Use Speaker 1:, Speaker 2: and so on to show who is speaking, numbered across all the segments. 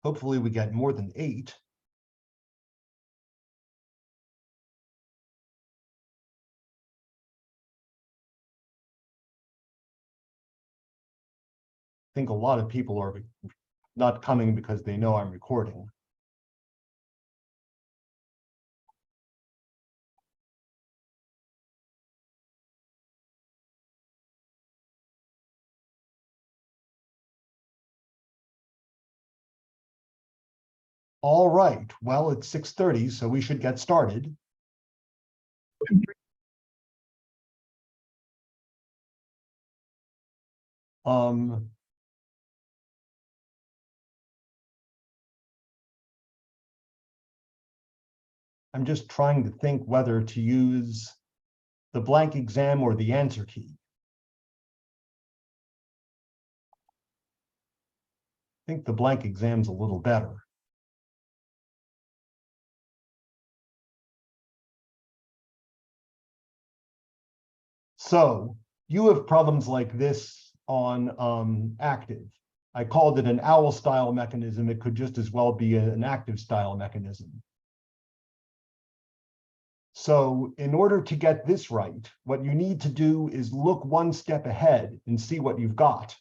Speaker 1: Hopefully we get more than 8. I think a lot of people are not coming because they know I'm recording. All right, well, it's 6:30, so we should get started. I'm just trying to think whether to use the blank exam or the answer key. I think the blank exam's a little better. So you have problems like this on active. I called it an owl style mechanism. It could just as well be an active style mechanism. So in order to get this right, what you need to do is look one step ahead and see what you've got.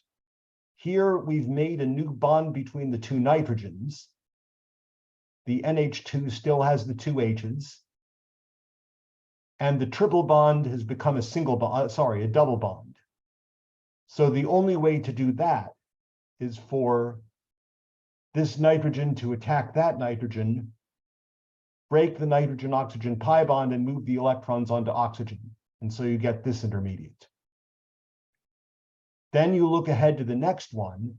Speaker 1: Here we've made a new bond between the two nitrogens. The NH2 still has the two H's. And the triple bond has become a single bond, a double bond. So the only way to do that is for this nitrogen to attack that nitrogen, break the nitrogen-oxygen pi bond, and move the electrons onto oxygen. And so you get this intermediate. Then you look ahead to the next one,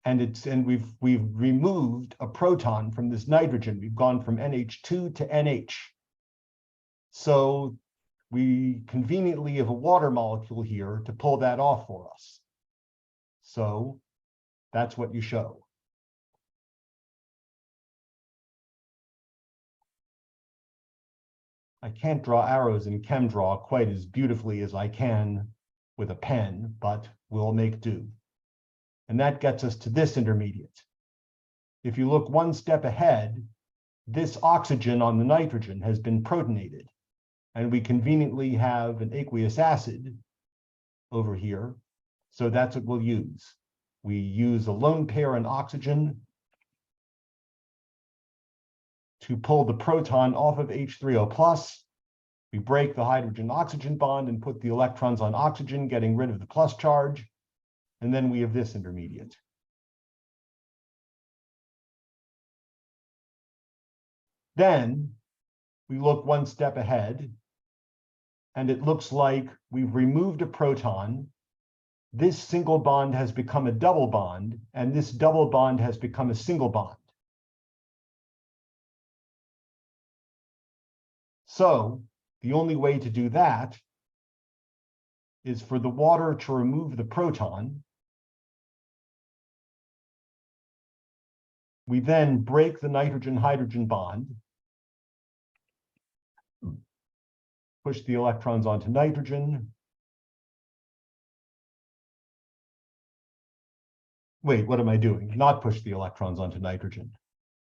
Speaker 1: and we've removed a proton from this nitrogen. We've gone from NH2 to NH. So we conveniently have a water molecule here to pull that off for us. So that's what you show. I can't draw arrows in ChemDraw quite as beautifully as I can with a pen, but we'll make do. And that gets us to this intermediate. If you look one step ahead, this oxygen on the nitrogen has been protonated. And we conveniently have an aqueous acid over here. So that's what we'll use. We use a lone pair and oxygen to pull the proton off of H3O+. We break the hydrogen-oxygen bond and put the electrons on oxygen, getting rid of the plus charge. And then we have this intermediate. Then we look one step ahead, and it looks like we've removed a proton. This single bond has become a double bond, and this double bond has become a single bond. So the only way to do that is for the water to remove the proton. We then break the nitrogen-hydrogen bond, push the electrons onto nitrogen. Wait, what am I doing? Not push the electrons onto nitrogen.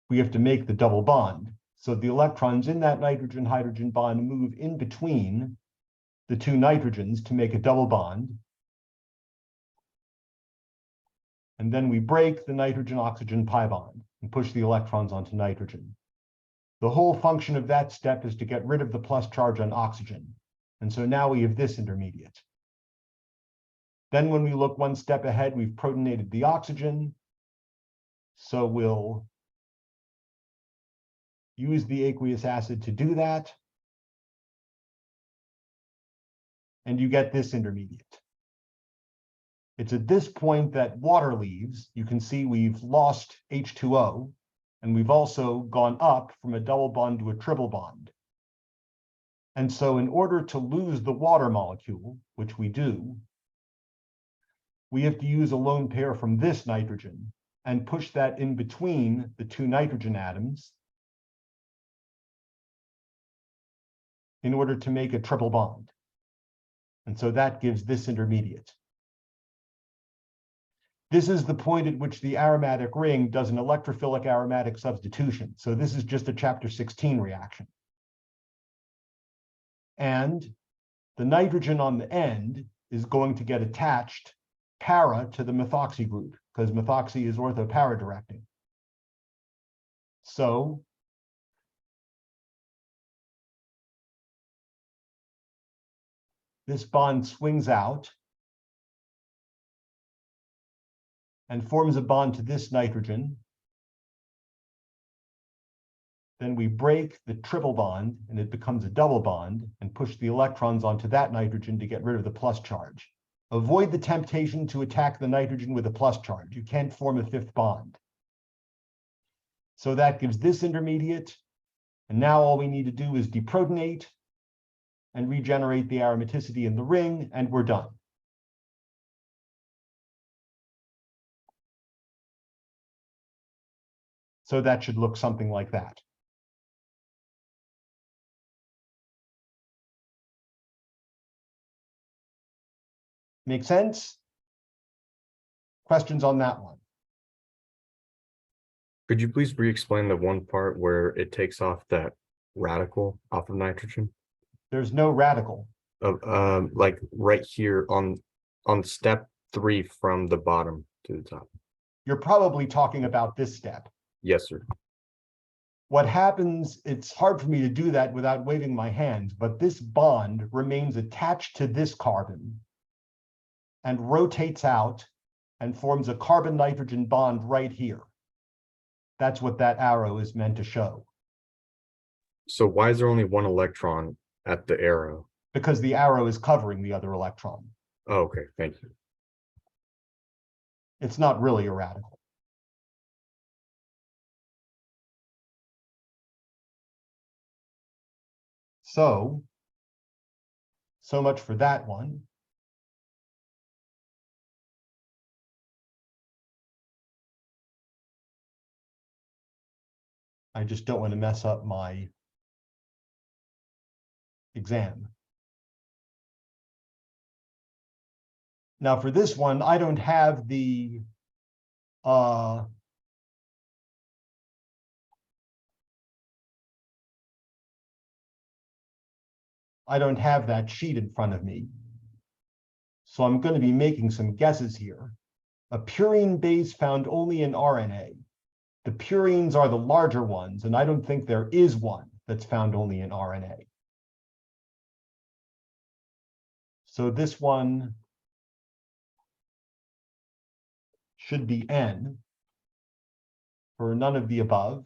Speaker 1: We have to make the double bond. So the electrons in that nitrogen-hydrogen bond move in between the two nitrogens to make a double bond. And then we break the nitrogen-oxygen pi bond and push the electrons onto nitrogen. The whole function of that step is to get rid of the plus charge on oxygen. And so now we have this intermediate. Then when we look one step ahead, we've protonated the oxygen. So we'll use the aqueous acid to do that. And you get this intermediate. It's at this point that water leaves. You can see we've lost H2O, and we've also gone up from a double bond to a triple bond. And so in order to lose the water molecule, which we do, we have to use a lone pair from this nitrogen and push that in between the two nitrogen atoms in order to make a triple bond. And so that gives this intermediate. This is the point at which the aromatic ring does an electrophilic aromatic substitution. So this is just a chapter 16 reaction. And the nitrogen on the end is going to get attached para to the methoxy group because methoxy is ortho-para directing. So this bond swings out and forms a bond to this nitrogen. Then we break the triple bond and it becomes a double bond and push the electrons onto that nitrogen to get rid of the plus charge. Avoid the temptation to attack the nitrogen with a plus charge. You can't form a fifth bond. So that gives this intermediate. And now all we need to do is deprotonate and regenerate the aromaticity in the ring, and we're done. So that should look something like that. Make sense? Questions on that one?
Speaker 2: Could you please re-explain the one part where it takes off that radical off of nitrogen?
Speaker 1: There's no radical.
Speaker 2: Like right here on step 3 from the bottom to the top.
Speaker 1: You're probably talking about this step.
Speaker 2: Yes, sir.
Speaker 1: What happens, it's hard for me to do that without waving my hand, but this bond remains attached to this carbon and rotates out and forms a carbon-nitrogen bond right here. That's what that arrow is meant to show.
Speaker 2: So why is there only one electron at the arrow?
Speaker 1: Because the arrow is covering the other electron.
Speaker 2: Oh, okay, thank you.
Speaker 1: It's not really a radical. So much for that one. I just don't want to mess up my exam. Now for this one, I don't have the I don't have that sheet in front of me. So I'm going to be making some guesses here. A purine base found only in RNA. The purines are the larger ones, and I don't think there is one that's found only in RNA. So this one should be N for none of the above.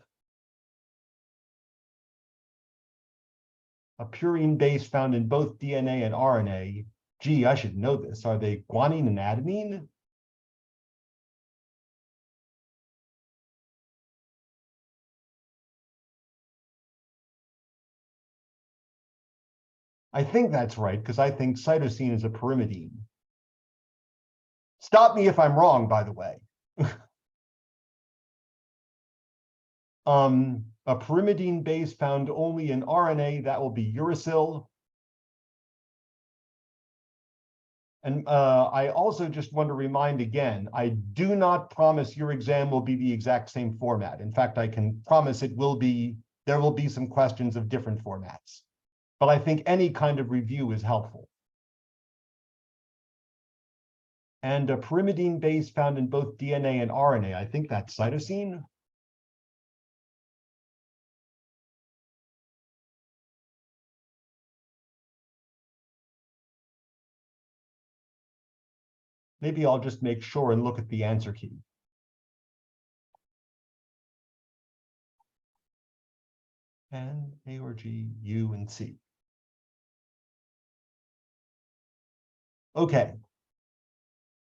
Speaker 1: A purine base found in both DNA and RNA. Gee, I should know this. Are they guanine and adenine? I think that's right, because I think cytosine is a pyrimidine. Stop me if I'm wrong, by the way. A pyrimidine base found only in RNA, that will be uracil. And I also just want to remind again, I do not promise your exam will be the exact same format. In fact, I can promise it will be, there will be some questions of different formats. But I think any kind of review is helpful. And a pyrimidine base found in both DNA and RNA, I think that's cytosine. Maybe I'll just make sure and look at the answer key. N, A or G, U, and C. Okay,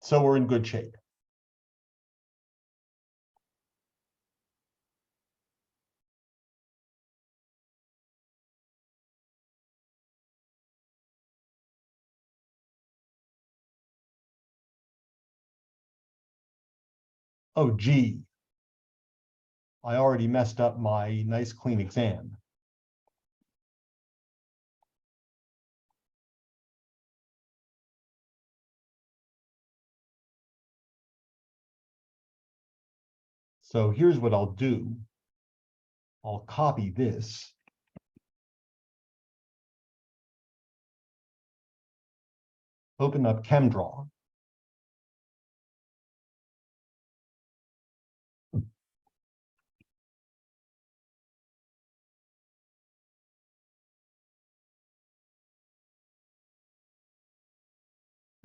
Speaker 1: so we're in good shape. Oh, gee, I already messed up my nice clean exam. So here's what I'll do. I'll copy this. Open up ChemDraw.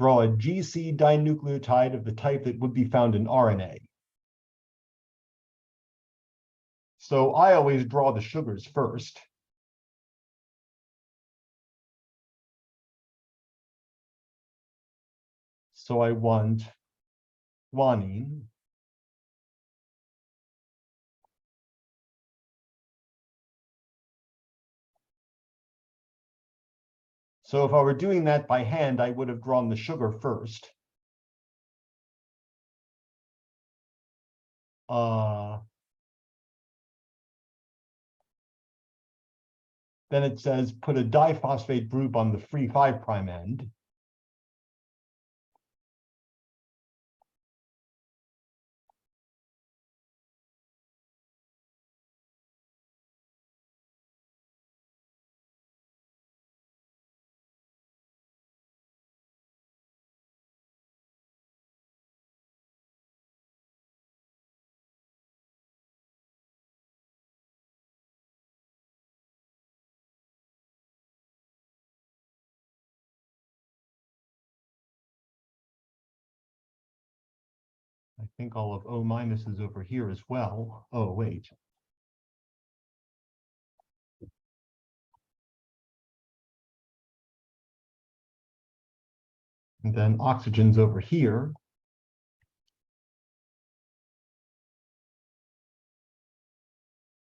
Speaker 1: Draw a GC dinucleotide of the type that would be found in RNA. So I always draw the sugars first. So I want guanine, so if I were doing that by hand, I would have drawn the sugar first. Then it says put a diphosphate group on the free 5' end. I think all of O- is over here as well. Oh, wait. And then oxygen's over here.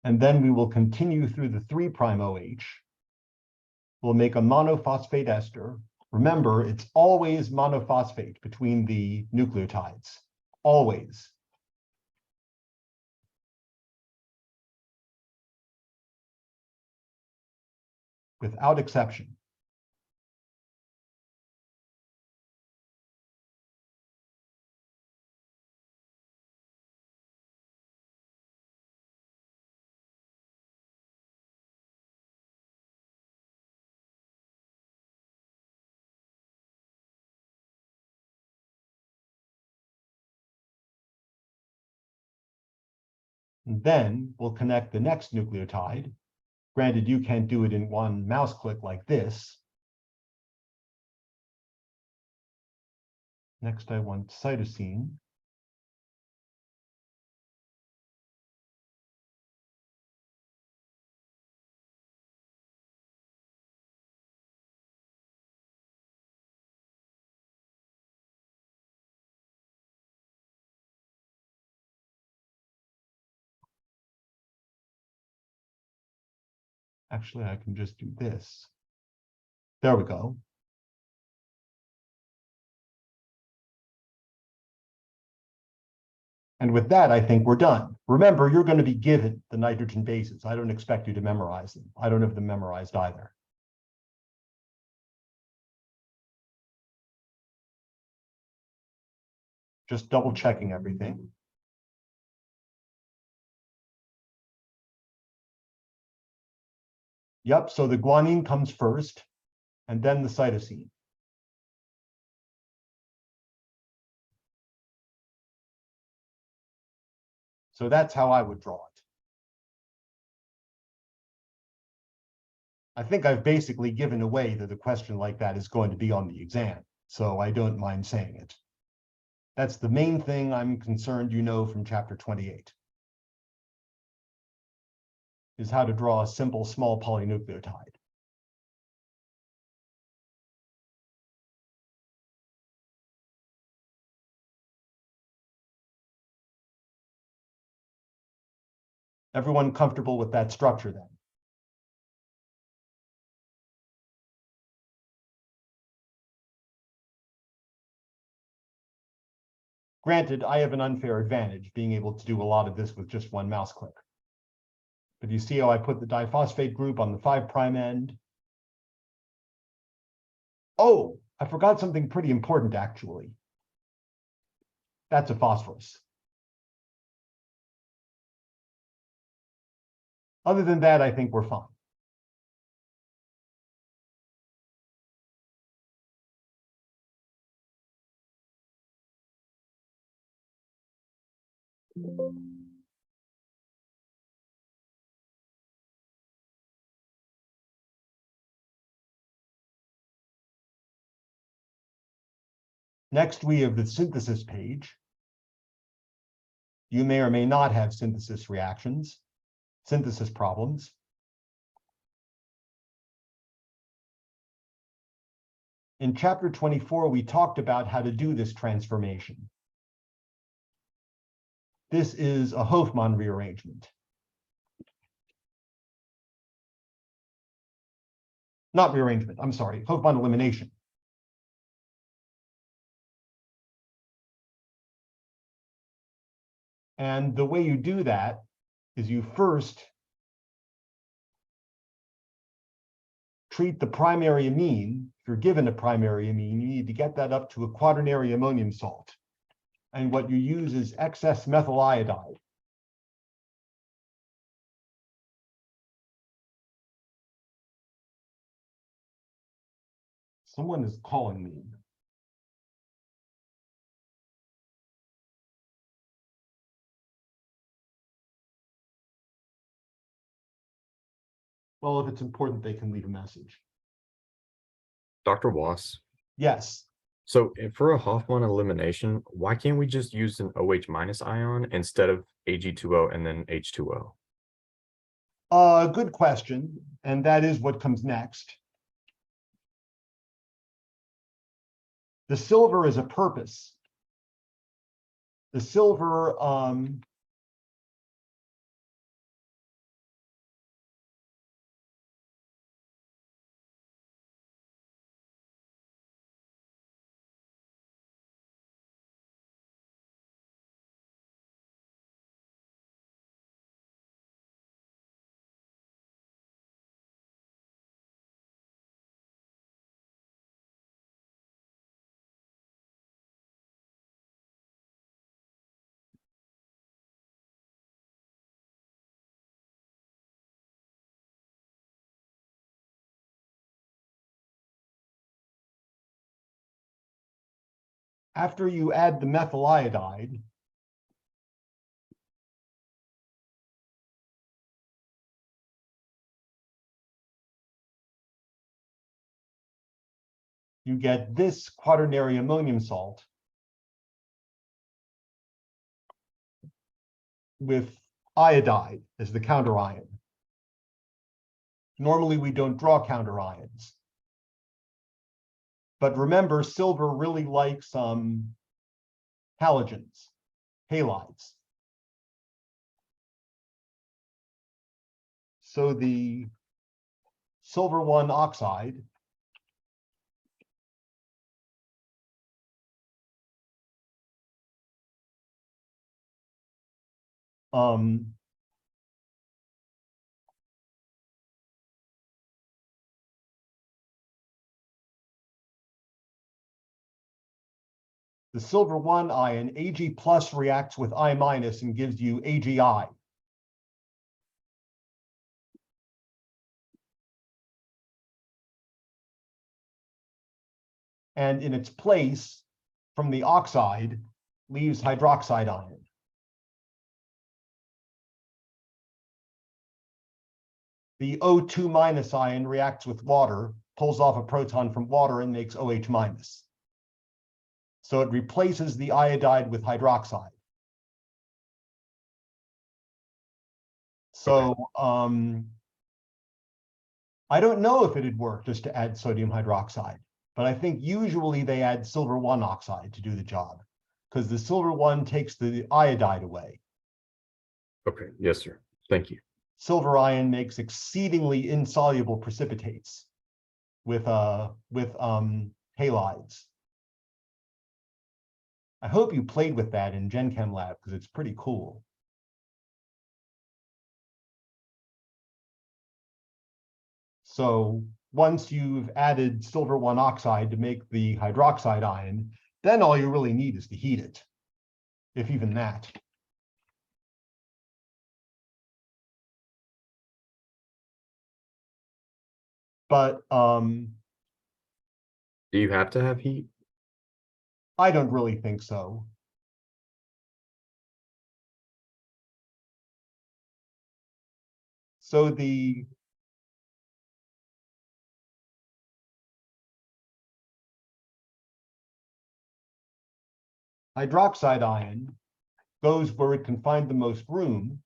Speaker 1: And then we will continue through the 3' OH. We'll make a monophosphate ester. Remember, it's always monophosphate between the nucleotides. Always. Without exception. And then we'll connect the next nucleotide. Granted, you can't do it in one mouse click like this. Next, I want cytosine. Actually, I can just do this. There we go. And with that, I think we're done. Remember, you're going to be given the nitrogen bases. I don't expect you to memorize them. I don't have them memorized either. Just double checking everything. Yep, so the guanine comes first, and then the cytosine. So that's how I would draw it. I think I've basically given away that a question like that is going to be on the exam, so I don't mind saying it. That's the main thing I'm concerned you know from chapter 28, is how to draw a simple small polynucleotide. Everyone comfortable with that structure then? Granted, I have an unfair advantage being able to do a lot of this with just one mouse click. But you see how I put the diphosphate group on the 5' end? Oh, I forgot something pretty important, actually. That's a phosphorus. Other than that, I think we're fine. Next, we have the synthesis page. You may or may not have synthesis reactions, synthesis problems. In chapter 24, we talked about how to do this transformation. This is a Hofmann rearrangement. Not rearrangement, I'm sorry, Hofmann elimination. And the way you do that is you first treat the primary amine. If you're given a primary amine, you need to get that up to a quaternary ammonium salt. And what you use is excess methyl iodide. Someone is calling me. Well, if it's important, they can leave a message.
Speaker 2: Dr. Wass.
Speaker 1: Yes.
Speaker 2: So for a Hofmann elimination, why can't we just use an OH minus ion instead of Ag2O and then H2O?
Speaker 1: Good question. And that is what comes next. The silver is a purpose. The silver after you add the methyl iodide, you get this quaternary ammonium salt with iodide as the counter ion. Normally, we don't draw counter ions. But remember, silver really likes halogens, halides. So the silver 1 oxide the silver 1 ion, Ag plus reacts with I minus and gives you AgI. And in its place, from the oxide, leaves hydroxide ion. The O2 minus ion reacts with water, pulls off a proton from water and makes OH minus. So it replaces the iodide with hydroxide. So I don't know if it'd work just to add sodium hydroxide, but I think usually they add silver 1 oxide to do the job because the silver 1 takes the iodide away.
Speaker 2: Okay, yes, sir. Thank you.
Speaker 1: Silver ion makes exceedingly insoluble precipitates with halides. I hope you played with that in Gen Chem lab because it's pretty cool. So once you've added silver 1 oxide to make the hydroxide ion, then all you really need is to heat it, if even that. But
Speaker 2: Do you have to have heat?
Speaker 1: I don't really think so. So the hydroxide ion goes where it can find the most room.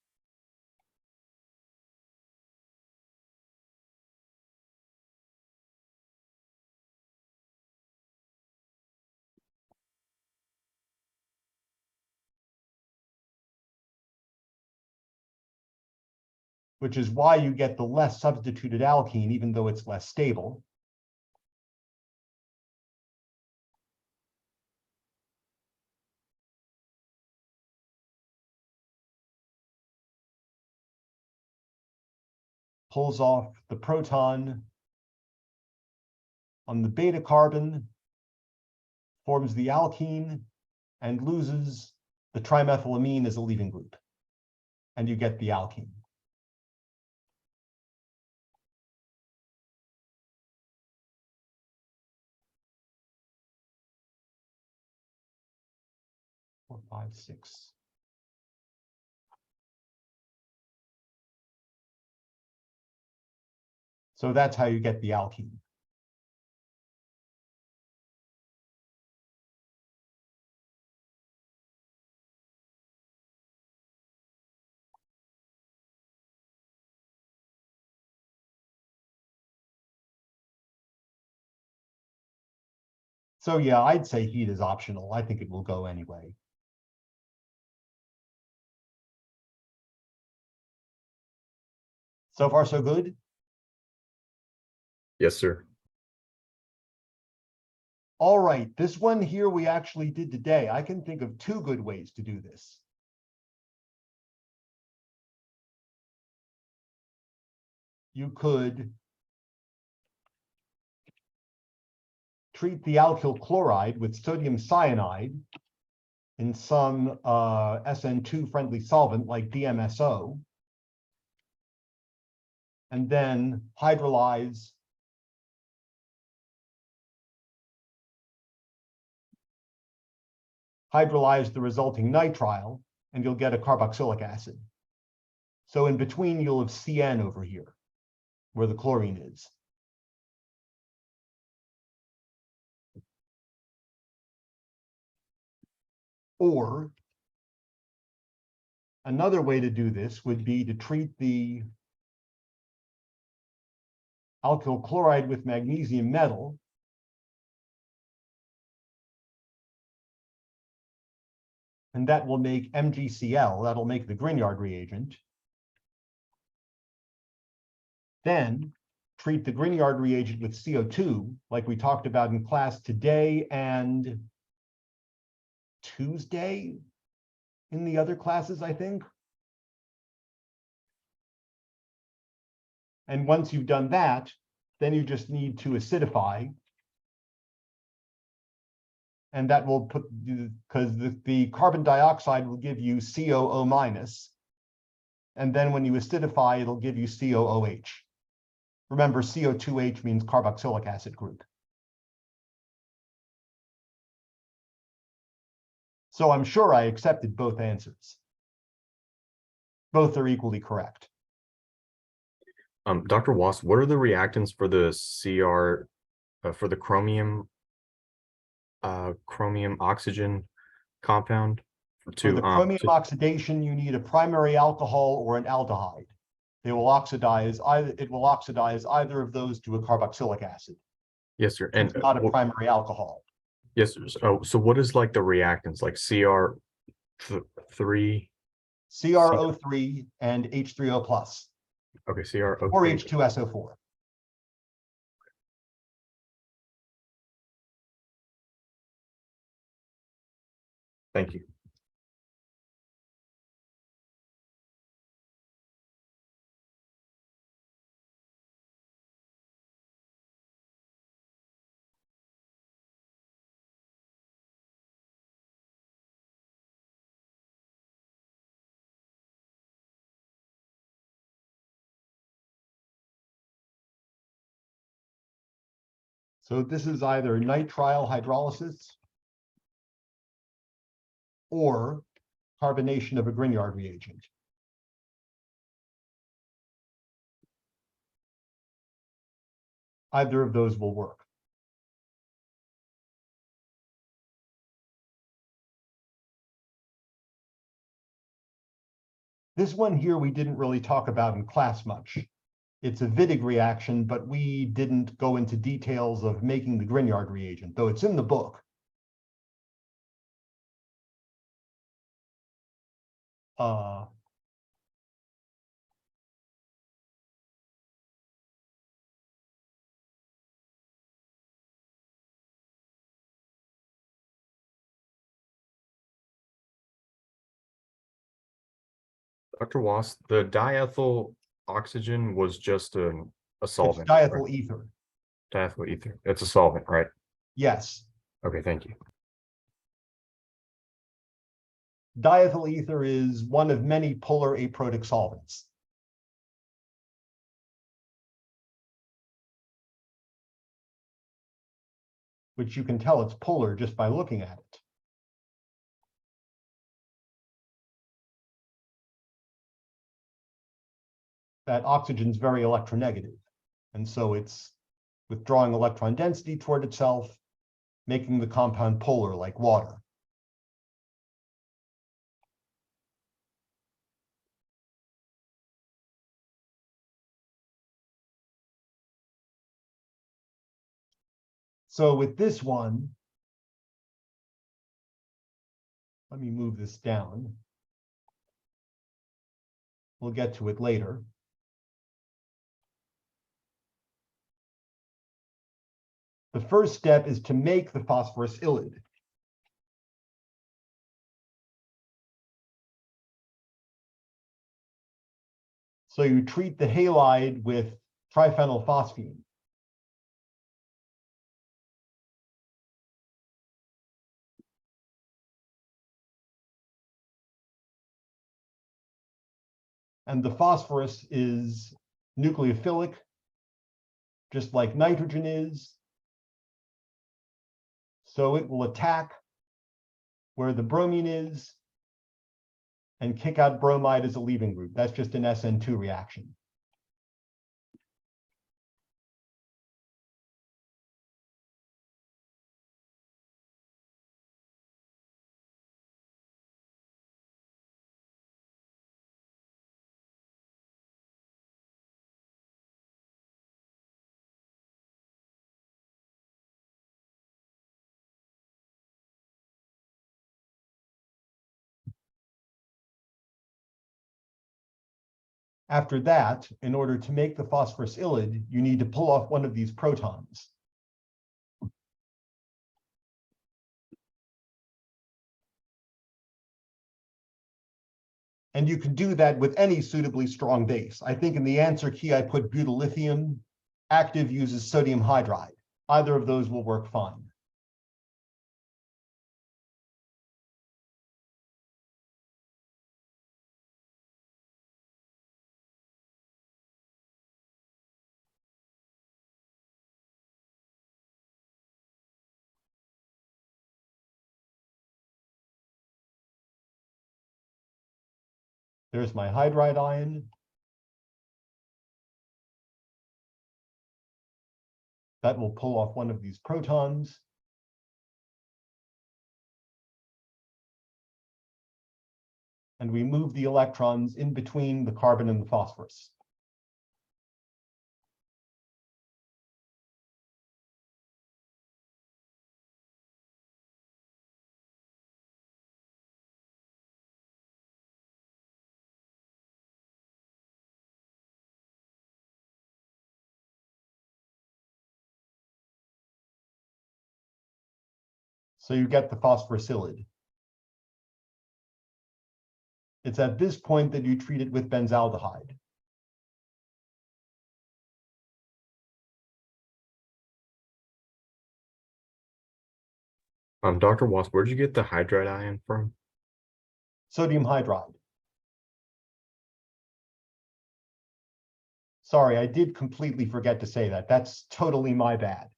Speaker 1: Which is why you get the less substituted alkene, even though it's less stable. Pulls off the proton on the beta carbon, forms the alkene, and loses the trimethylamine as a leaving group. And you get the alkene. Four, five, six. So that's how you get the alkene. So yeah, I'd say heat is optional. I think it will go anyway. So far, so good?
Speaker 2: Yes, sir.
Speaker 1: All right, this one here we actually did today. I can think of two good ways to do this. You could treat the alkyl chloride with sodium cyanide in some SN2 friendly solvent like DMSO, and then hydrolyze the resulting nitrile, and you'll get a carboxylic acid. So in between, you'll have CN over here, where the chlorine is. Or another way to do this would be to treat the alkyl chloride with magnesium metal, and that will make MgCl, that'll make the Grignard reagent. Then treat the Grignard reagent with CO2, like we talked about in class today and Tuesday in the other classes, I think. And once you've done that, then you just need to acidify. And that will put, because the carbon dioxide will give you COO minus. And then when you acidify, it'll give you COOH. Remember, CO2H means carboxylic acid group. So I'm sure I accepted both answers. Both are equally correct.
Speaker 2: Dr. Wass, what are the reactants for the CR for the chromium oxygen compound
Speaker 1: For the chromium oxidation, you need a primary alcohol or an aldehyde. They will oxidize either, it will oxidize either of those to a carboxylic acid.
Speaker 2: Yes, sir.
Speaker 1: And it's not a primary alcohol.
Speaker 2: Yes, sir. Oh, so what is like the reactants, like CR3?
Speaker 1: CrO3 and H3O plus.
Speaker 2: Okay, CrO3.
Speaker 1: Or H2SO4.
Speaker 2: Thank you.
Speaker 1: So this is either nitrile hydrolysis or carbonation of a Grignard reagent. Either of those will work. This one here we didn't really talk about in class much. It's a Wittig reaction, but we didn't go into details of making the Grignard reagent, though it's in the book.
Speaker 2: Dr. Wass, the diethyl oxygen was just a
Speaker 1: It's
Speaker 2: solvent.
Speaker 1: diethyl
Speaker 2: right?
Speaker 1: ether.
Speaker 2: Diethyl ether. It's a solvent, right?
Speaker 1: Yes.
Speaker 2: Okay, thank you.
Speaker 1: Diethyl ether is one of many polar aprotic solvents. Which you can tell it's polar just by looking at it. That oxygen is very electronegative. And so it's withdrawing electron density toward itself, making the compound polar like water. So with this one, let me move this down. We'll get to it later. The first step is to make the phosphorus ylide. So you treat the halide with triphenylphosphine. And the phosphorus is nucleophilic, just like nitrogen is. So it will attack where the bromine is and kick out bromide as a leaving group. That's just an SN2 reaction. After that, in order to make the phosphorus ylide, you need to pull off one of these protons. And you can do that with any suitably strong base. I think in the answer key, I put butyllithium. Active uses sodium hydride. Either of those will work fine. There's my hydride ion. That will pull off one of these protons. And we move the electrons in between the carbon and the phosphorus. So you get the phosphorylide. It's at this point that you treat it with benzaldehyde.
Speaker 2: Dr. Wass, where'd you get the hydride ion from?
Speaker 1: Sodium hydride. Sorry, I did completely forget to say that. That's totally my bad.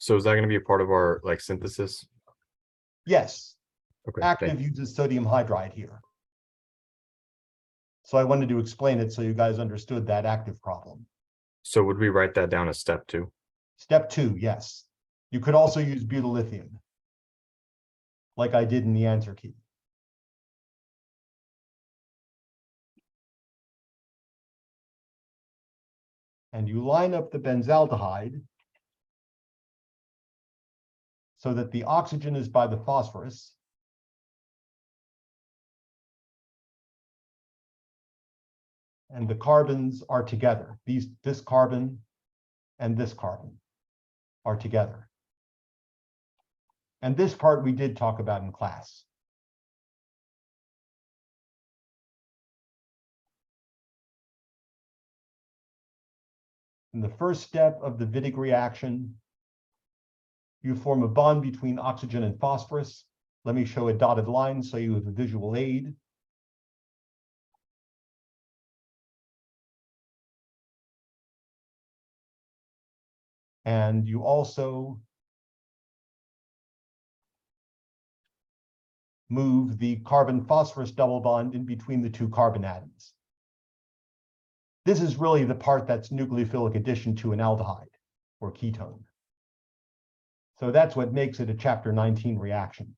Speaker 2: So is that going to be a part of our like synthesis?
Speaker 1: Yes,
Speaker 2: Okay,
Speaker 1: active uses sodium hydride here. So I wanted to explain it so you guys understood that active problem.
Speaker 2: so would we write that down as step 2?
Speaker 1: Step 2, yes. You could also use butylithium, like I did in the answer key. And you line up the benzaldehyde so that the oxygen is by the phosphorus. And the carbons are together. This carbon and this carbon are together. And this part we did talk about in class. In the first step of the Wittig reaction, you form a bond between oxygen and phosphorus. Let me show a dotted line so you have a visual aid. And you also move the carbon-phosphorus double bond in between the two carbon atoms. This is really the part that's nucleophilic addition to an aldehyde or ketone. So that's what makes it a chapter 19 reaction.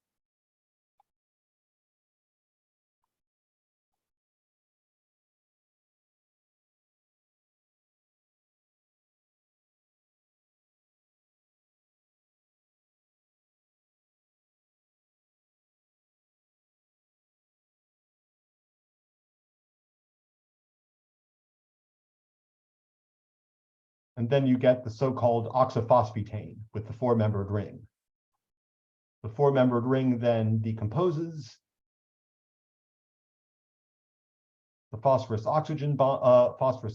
Speaker 1: And then you get the so-called oxophosphetane with the 4-membered ring. The 4-membered ring then decomposes. The phosphorus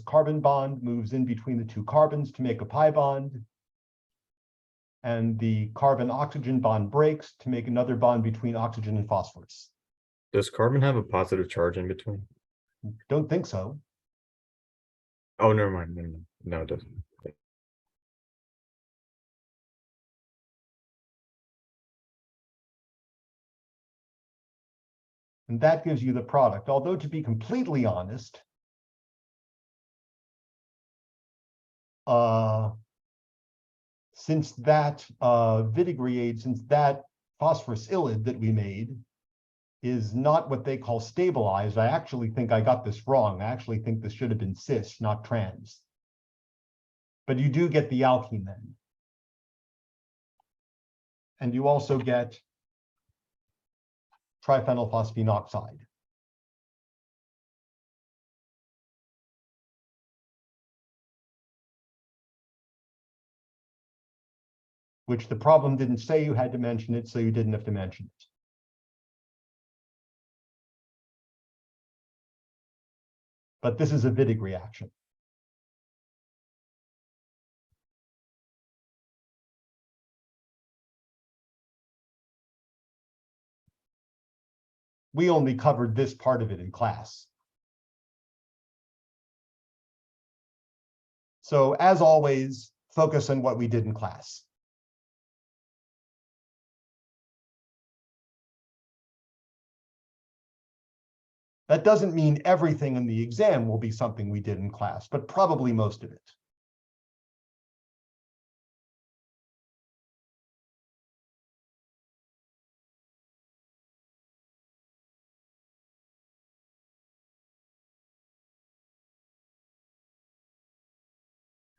Speaker 1: carbon bond moves in between the two carbons to make a pi bond. And the carbon oxygen bond breaks to make another bond between oxygen and phosphorus.
Speaker 2: Does carbon have a positive charge in between?
Speaker 1: Don't think so.
Speaker 2: Oh, never mind. No, it doesn't.
Speaker 1: And that gives you the product. Although, to be completely honest, since that Wittig, since that phosphorus ylide that we made is not what they call stabilized, I actually think I got this wrong. I actually think this should have been cis, not trans. But you do get the alkene then. And you also get triphenylphosphine oxide. Which the problem didn't say you had to mention it, so you didn't have to mention it. But this is a Wittig reaction. We only covered this part of it in class. So as always, focus on what we did in class. That doesn't mean everything in the exam will be something we did in class, but probably most of it.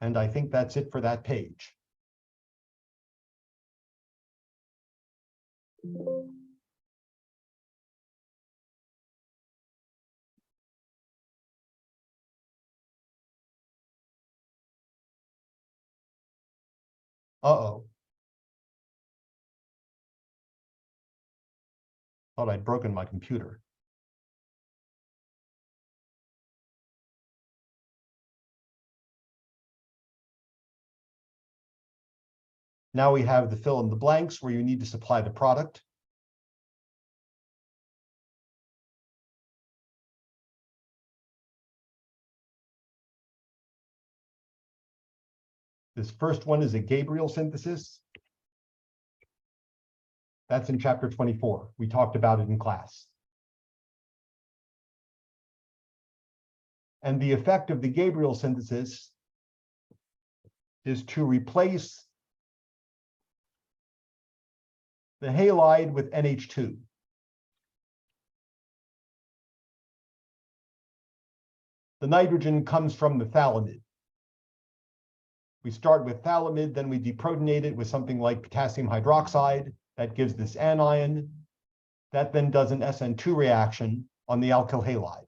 Speaker 1: And I think that's it for that page. Uh-oh. Thought I'd broken my computer. Now we have the fill in the blanks where you need to supply the product. This first one is a Gabriel synthesis. That's in chapter 24. We talked about it in class. And the effect of the Gabriel synthesis is to replace the halide with NH2. The nitrogen comes from the phthalimide. We start with phthalimide, then we deprotonate it with something like potassium hydroxide. That gives this anion. That then does an SN2 reaction on the alkyl halide.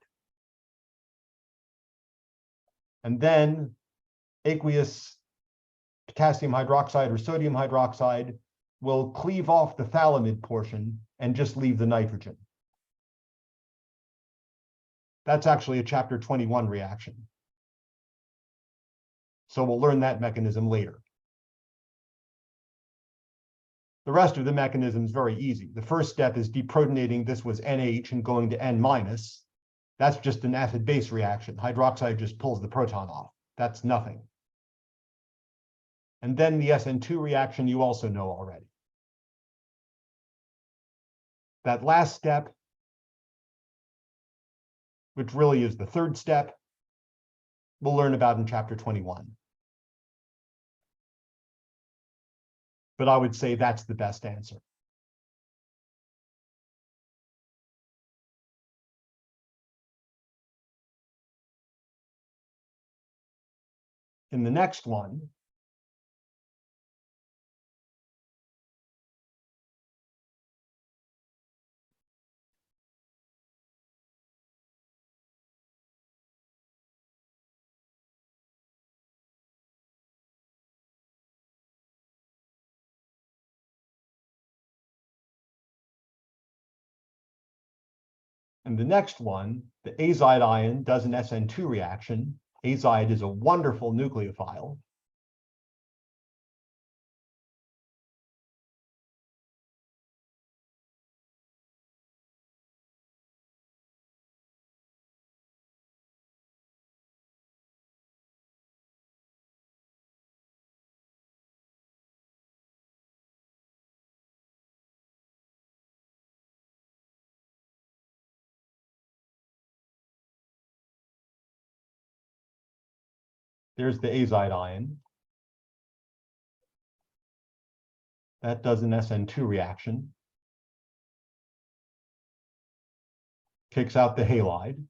Speaker 1: And then aqueous potassium hydroxide or sodium hydroxide will cleave off the phthalimide portion and just leave the nitrogen. That's actually a chapter 21 reaction. So we'll learn that mechanism later. The rest of the mechanism is very easy. The first step is deprotonating. This was NH and going to N minus. That's just an acid-base reaction. Hydroxide just pulls the proton off. That's nothing. And then the SN2 reaction you also know already. That last step, which really is the third step, we'll learn about in chapter 21. But I would say that's the best answer. In the next one, the azide ion does an SN2 reaction. Azide is a wonderful nucleophile. There's the azide ion. That does an SN2 reaction. Kicks out the halide.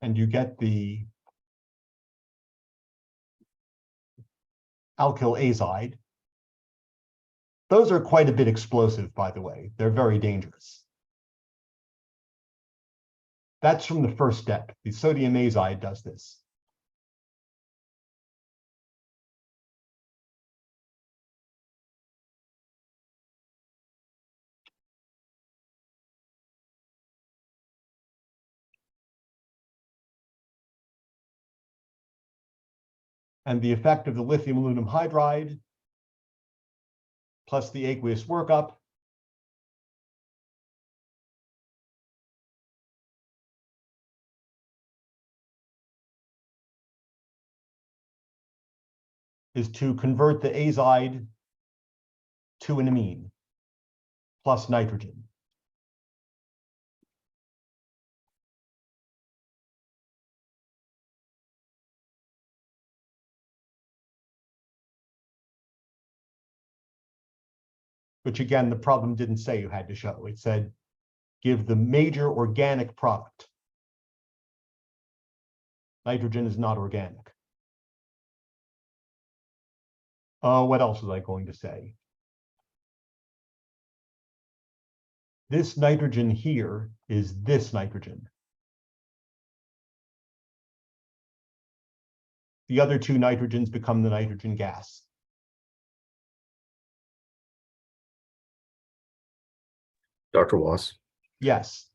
Speaker 1: And you get the alkyl azide. Those are quite a bit explosive, by the way. They're very dangerous. That's from the first step. The sodium azide does this. And the effect of the lithium aluminum hydride plus the aqueous workup is to convert the azide to an amine plus nitrogen. Which again, the problem didn't say you had to show. It said, give the major organic product. Nitrogen is not organic. What else was I going to say? This nitrogen here is this nitrogen. The other two nitrogens become the nitrogen gas.
Speaker 2: Dr. Wass.
Speaker 1: Yes.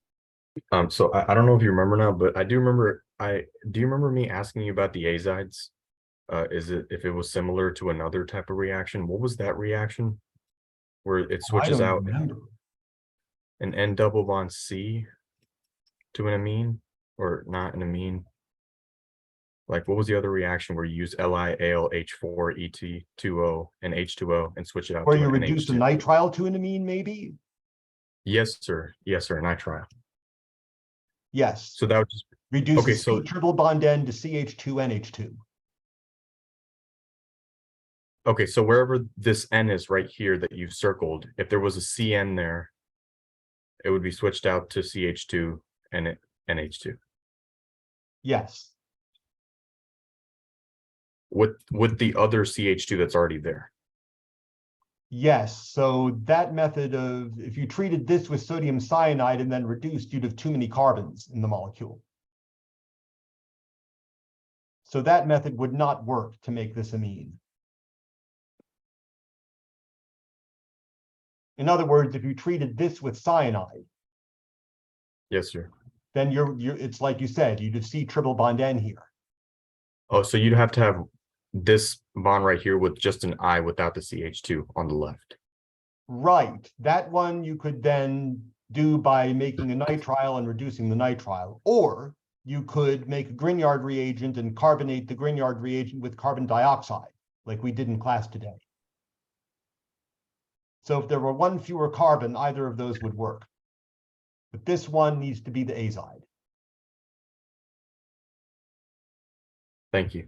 Speaker 2: So I don't know if you remember now, but I do remember. Do you remember me asking you about the azides? Is it if it was similar to another type of reaction? What was that reaction where it
Speaker 1: I
Speaker 2: switches
Speaker 1: don't
Speaker 2: out
Speaker 1: remember.
Speaker 2: an N double bond C to an amine, or not an amine? Like, what was the other reaction where you use LiAlH4 ET2O and H2O and switch it out
Speaker 1: Where
Speaker 2: to
Speaker 1: you
Speaker 2: an
Speaker 1: reduce a
Speaker 2: NH2?
Speaker 1: nitrile to an amine, maybe?
Speaker 2: Yes, sir. Yes, sir. Nitrile.
Speaker 1: Yes.
Speaker 2: So that would just okay.
Speaker 1: Reduces
Speaker 2: So
Speaker 1: C triple bond N to CH2NH2.
Speaker 2: okay. So wherever this N is right here that you've circled, if there was a CN there, it would be switched out to CH2 and NH2
Speaker 1: Yes.
Speaker 2: with the other CH2 that's already there.
Speaker 1: Yes. So that method of, if you treated this with sodium cyanide and then reduced, you'd have too many carbons in the molecule. So that method would not work to make this amine. In other words, if you treated this with cyanide,
Speaker 2: Yes, sir.
Speaker 1: then it's like you said, you'd have C triple bond N here.
Speaker 2: Oh, so you'd have to have this bond right here with just an I without the CH2 on the left.
Speaker 1: Right. That one you could then do by making a nitrile and reducing the nitrile. Or you could make a Grignard reagent and carbonate the Grignard reagent with carbon dioxide, like we did in class today. So if there were one fewer carbon, either of those would work. But this one needs to be the azide.
Speaker 2: Thank you.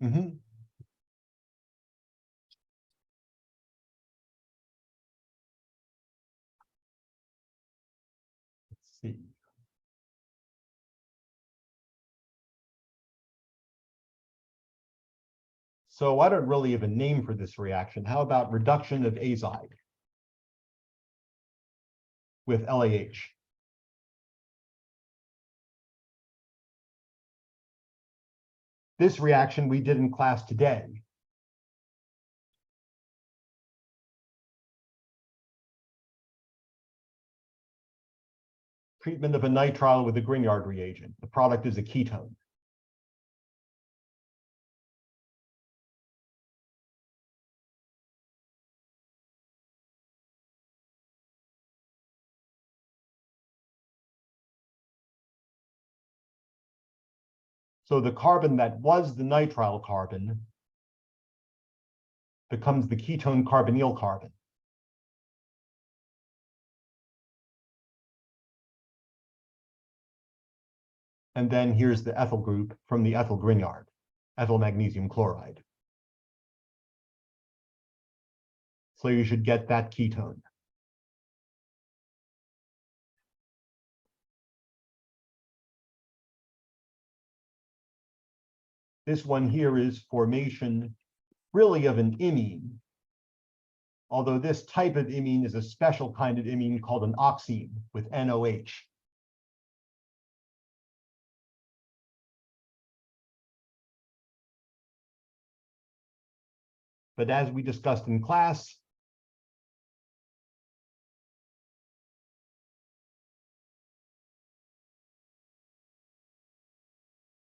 Speaker 1: Mm-hmm. Let's see. So I don't really have a name for this reaction. How about reduction of azide with LAH? This reaction we did in class today. Treatment of a nitrile with a Grignard reagent. The product is a ketone. So the carbon that was the nitrile carbon becomes the ketone carbonyl carbon. And then here's the ethyl group from the ethyl Grignard, ethyl magnesium chloride. So you should get that ketone. This one here is formation really of an imine, although this type of imine is a special kind of imine called an oxime with NOH. But as we discussed in class,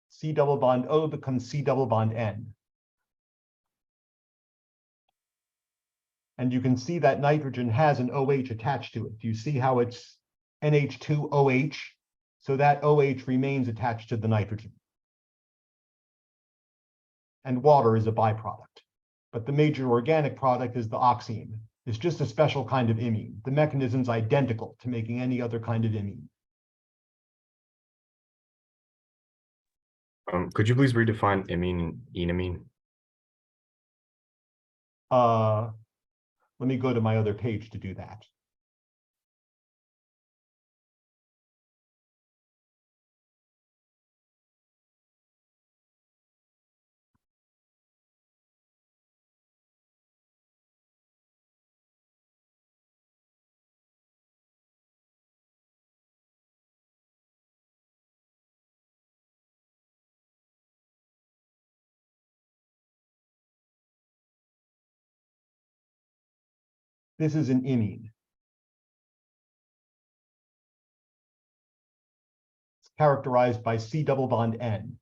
Speaker 1: C double bond O becomes C double bond N. And you can see that nitrogen has an OH attached to it. Do you see how it's NH2OH? So that OH remains attached to the nitrogen. And water is a byproduct. But the major organic product is the oxime. It's just a special kind of imine. The mechanism's identical to making any other kind of imine.
Speaker 2: Could you please redefine imine and enamine?
Speaker 1: Let me go to my other page to do that. This is an imine. It's characterized by C double bond N.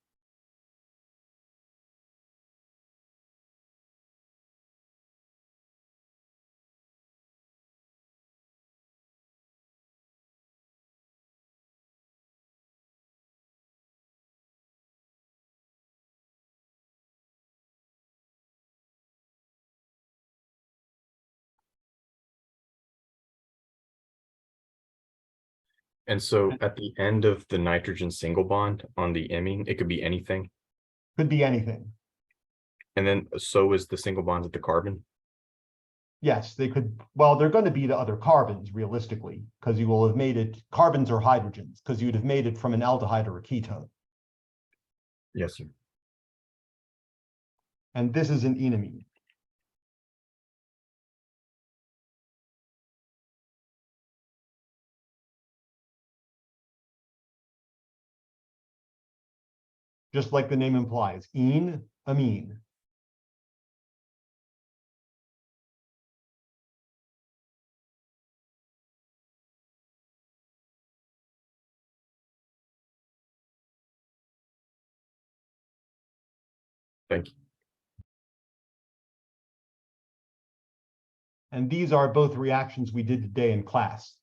Speaker 2: And so at the end of the nitrogen single bond on the imine, it could be anything.
Speaker 1: Could be anything.
Speaker 2: And then so is the single bonds at the carbon.
Speaker 1: Yes, they could. Well, they're going to be the other carbons realistically, because you will have made it carbons or hydrogens, because you'd have made it from an aldehyde or a ketone.
Speaker 2: Yes, sir.
Speaker 1: And this is an enamine. Just like the name implies, amine.
Speaker 2: Thank you.
Speaker 1: And these are both reactions we did today in class.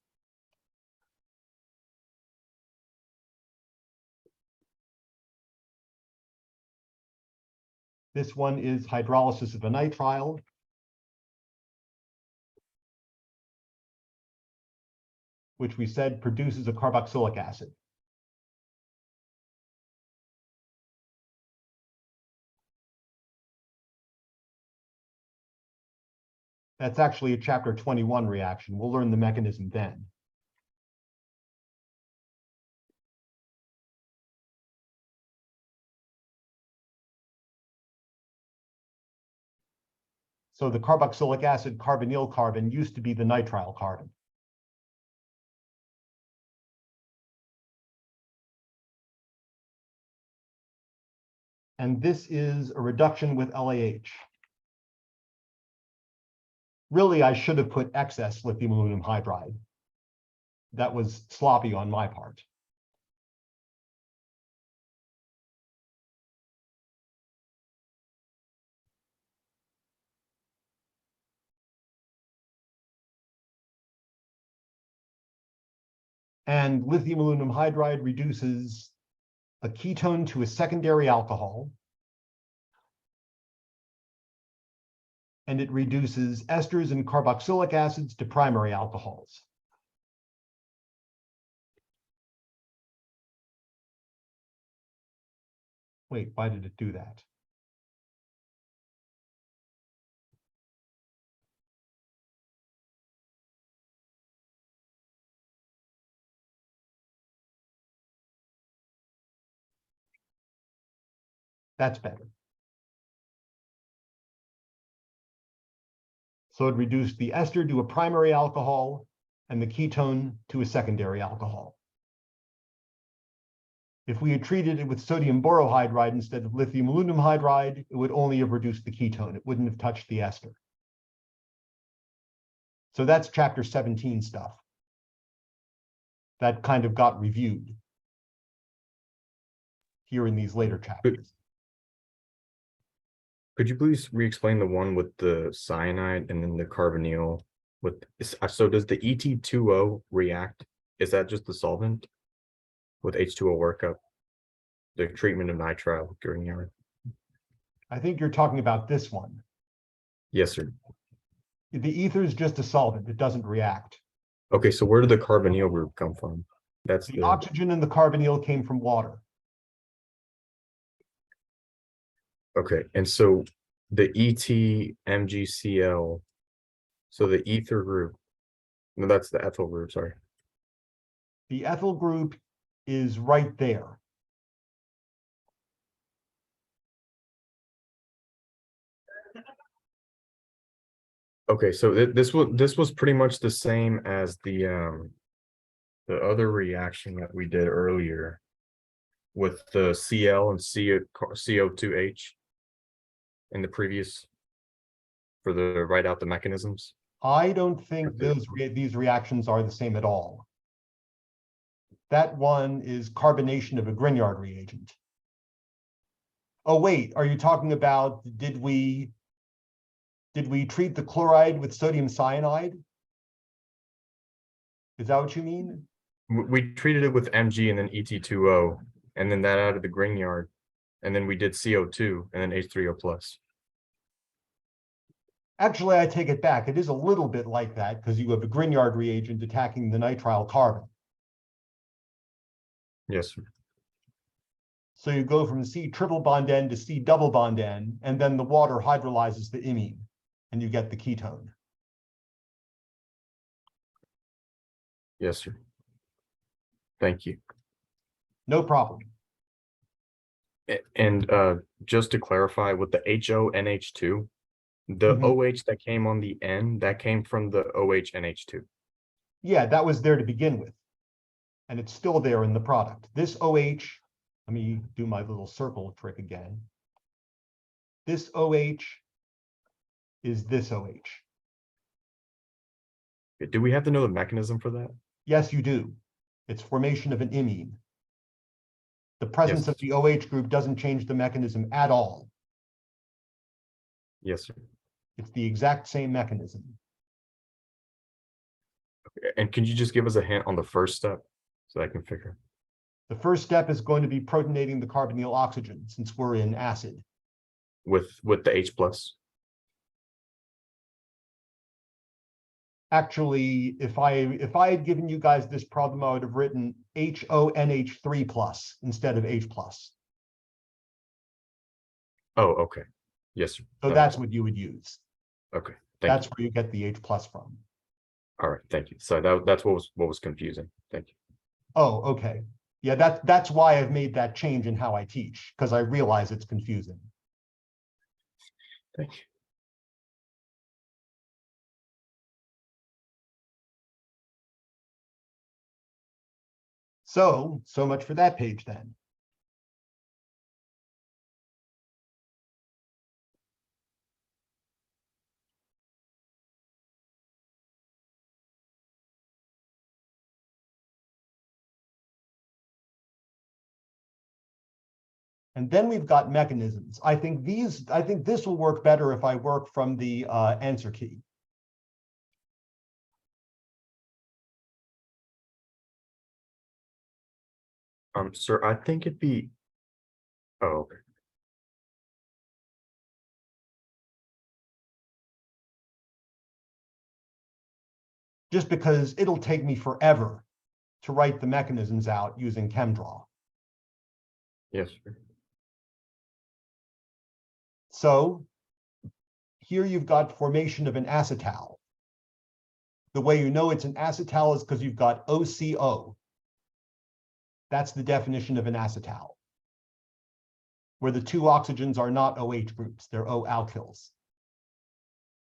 Speaker 1: This one is hydrolysis of a nitrile. Which we said produces a carboxylic acid. That's actually a chapter 21 reaction. We'll learn the mechanism then. So the carboxylic acid carbonyl carbon used to be the nitrile carbon. And this is a reduction with LAH. Really, I should have put excess lithium aluminum hydride. That was sloppy on my part. And lithium aluminum hydride reduces a ketone to a secondary alcohol. And it reduces esters and carboxylic acids to primary alcohols. Wait, why did it do that? That's better. So it reduced the ester to a primary alcohol and the ketone to a secondary alcohol. If we had treated it with sodium borohydride instead of lithium aluminum hydride, it would only have reduced the ketone. It wouldn't have touched the ester. So that's chapter 17 stuff. That kind of got reviewed here in these later chapters.
Speaker 2: Could you please re-explain the one with the cyanide and then the carbonyl with, so does the ET2O react? Is that just the solvent with H2O workup? The treatment of nitrile during urine?
Speaker 1: I think you're talking about this one.
Speaker 2: Yes, sir.
Speaker 1: The ether is just a solvent. It doesn't react.
Speaker 2: Okay, so where did the carbonyl group come from? That's
Speaker 1: the oxygen in the carbonyl came from water.
Speaker 2: Okay, and so the ETMgCl, so the ether group, no, that's the ethyl group, sorry.
Speaker 1: The ethyl group is right there.
Speaker 2: Okay, so this was pretty much the same as the other reaction that we did earlier with the Cl and CO2H in the previous, for the write out the mechanisms.
Speaker 1: I don't think these reactions are the same at all. That one is carbonation of a Grignard reagent. Oh, wait, are you talking about, did we treat the chloride with sodium cyanide? Is that what you mean?
Speaker 2: We treated it with Mg and then Et2O, and then that added the Grignard, and then we did CO2 and then H3O plus.
Speaker 1: Actually, I take it back. It is a little bit like that because you have a Grignard reagent attacking the nitrile carbon.
Speaker 2: Yes, sir.
Speaker 1: So you go from C triple bond N to C double bond N, and then the water hydrolyzes the imine, and you get the ketone.
Speaker 2: Yes, sir. Thank you.
Speaker 1: No problem.
Speaker 2: And just to clarify, with the HONH2, the OH that came on the N, that came from the OHNH2.
Speaker 1: Yeah, that was there to begin with. And it's still there in the product. This OH, let me do my little circle trick again. This OH is this OH.
Speaker 2: Do we have to know the mechanism for that?
Speaker 1: Yes, you do. It's formation of an imine. The presence of the OH group doesn't change the mechanism at all.
Speaker 2: Yes, sir.
Speaker 1: It's the exact same mechanism.
Speaker 2: Okay. And can you just give us a hint on the first step so I can figure?
Speaker 1: The first step is going to be protonating the carbonyl oxygen since we're in acid.
Speaker 2: With the H plus?
Speaker 1: Actually, if I had given you guys this problem, I would have written HONH3 plus instead of H plus.
Speaker 2: Oh, okay. Yes, sir.
Speaker 1: So that's what you would use.
Speaker 2: Okay.
Speaker 1: That's where you get the H plus from.
Speaker 2: All right. Thank you. So that's what was confusing. Thank you.
Speaker 1: Oh, okay. Yeah, that's why I've made that change in how I teach, because I realize it's confusing.
Speaker 2: Thank you.
Speaker 1: So much for that page then. And then we've got mechanisms. I think this will work better if I work from the answer key.
Speaker 2: Sir, I think it'd be, oh, okay.
Speaker 1: Just because it'll take me forever to write the mechanisms out using ChemDraw.
Speaker 2: Yes, sir.
Speaker 1: So here you've got formation of an acetal. The way you know it's an acetal is because you've got OCO. That's the definition of an acetal, where the two oxygens are not OH groups, they're O alkyls.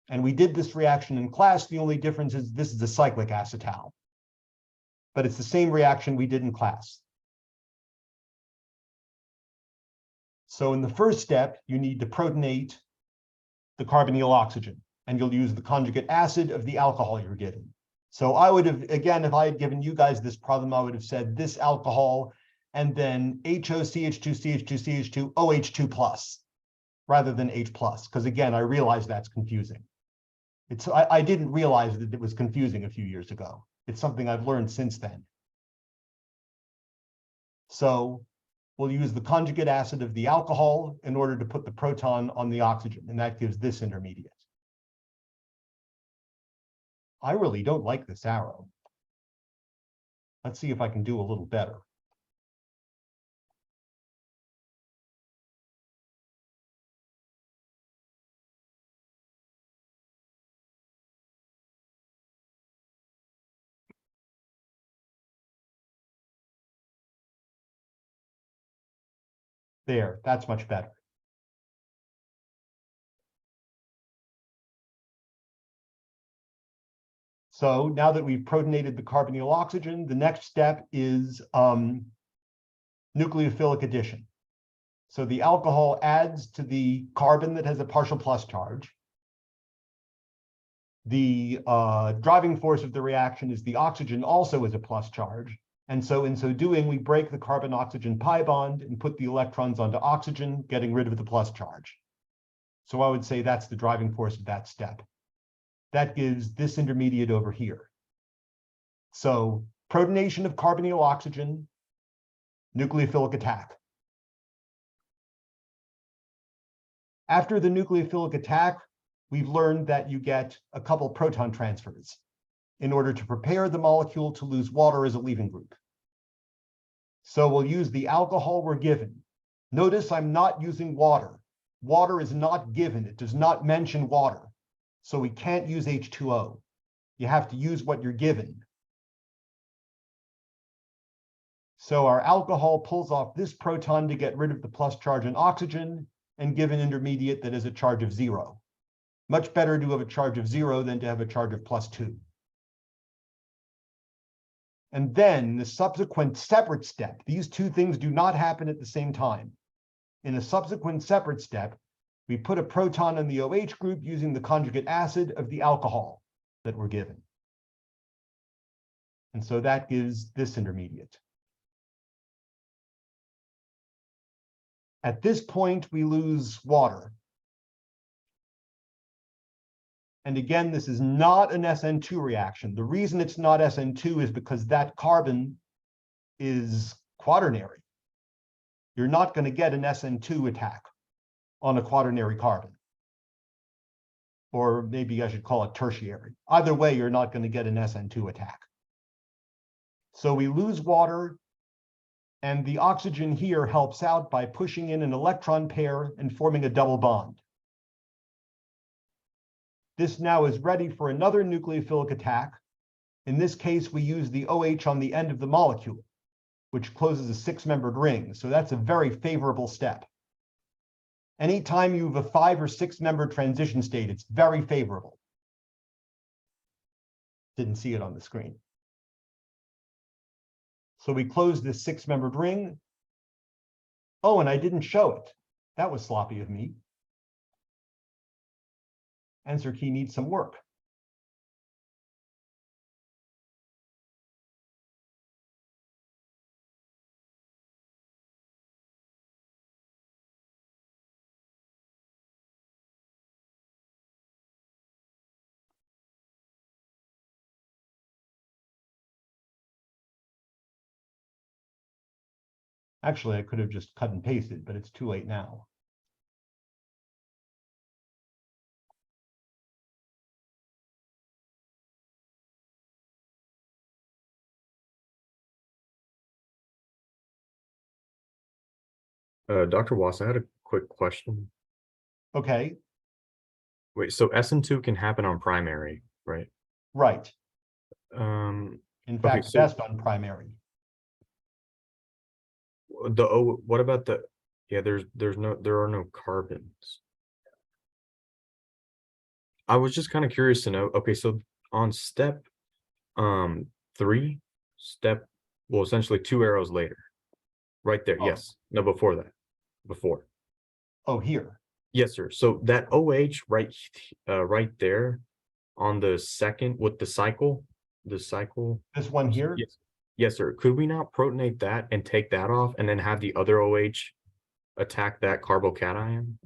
Speaker 1: And we did this reaction in class. The only difference is this is a cyclic acetal, but it's the same reaction we did in class. So in the first step, you need to protonate the carbonyl oxygen, and you'll use the conjugate acid of the alcohol you're given. So I would have, again, if I had given you guys this problem, I would have said this alcohol and then HOCH2CH2CH2 OH2 plus rather than H plus, because again, I realize that's confusing. I didn't realize that it was confusing a few years ago. It's something I've learned since then. So we'll use the conjugate acid of the alcohol in order to put the proton on the oxygen, and that gives this intermediate. I really don't like this arrow. Let's see if I can do a little better. There, that's much better. So now that we've protonated the carbonyl oxygen, the next step is nucleophilic addition. So the alcohol adds to the carbon that has a partial plus charge. The driving force of the reaction is the oxygen also is a plus charge. And so in so doing, we break the carbon-oxygen pi bond and put the electrons onto oxygen, getting rid of the plus charge. So I would say that's the driving force of that step. That gives this intermediate over here. So protonation of carbonyl oxygen, nucleophilic attack. After the nucleophilic attack, we've learned that you get a couple proton transfers in order to prepare the molecule to lose water as a leaving group. So we'll use the alcohol we're given. Notice I'm not using water. Water is not given. It does not mention water. So we can't use H2O. You have to use what you're given. So our alcohol pulls off this proton to get rid of the plus charge on oxygen and give an intermediate that is a charge of 0. Much better to have a charge of 0 than to have a charge of +2. And then the subsequent separate step, these two things do not happen at the same time. In a subsequent separate step, we put a proton in the OH group using the conjugate acid of the alcohol that we're given. And so that gives this intermediate. At this point, we lose water. And again, this is not an SN2 reaction. The reason it's not SN2 is because that carbon is quaternary. You're not going to get an SN2 attack on a quaternary carbon. Or maybe I should call it tertiary. Either way, you're not going to get an SN2 attack. So we lose water, and the oxygen here helps out by pushing in an electron pair and forming a double bond. This now is ready for another nucleophilic attack. In this case, we use the OH on the end of the molecule, which closes a 6-membered ring. So that's a very favorable step. Anytime you have a 5 or 6-member transition state, it's very favorable. Didn't see it on the screen. So we close this 6-membered ring. Oh, and I didn't show it. That was sloppy of me. Answer key needs some work. Actually, I could have just cut and pasted, but it's too late now.
Speaker 2: Dr. Wass, I had a quick question.
Speaker 1: Okay.
Speaker 2: Wait, so SN2 can happen on primary, right?
Speaker 1: Right.
Speaker 2: In
Speaker 1: In fact,
Speaker 2: so
Speaker 1: best on primary.
Speaker 2: what about the, yeah, there are no carbons. I was just kind of curious to know, okay, so on step 3, well, essentially 2 arrows later, right there.
Speaker 1: Oh.
Speaker 2: Yes. No, before that. Before.
Speaker 1: Oh, here.
Speaker 2: Yes, sir. So that OH right there on the second with the cycle.
Speaker 1: This one here?
Speaker 2: Yes. Yes, sir. Could we not protonate that and take that off and then have the other OH attack that carbocation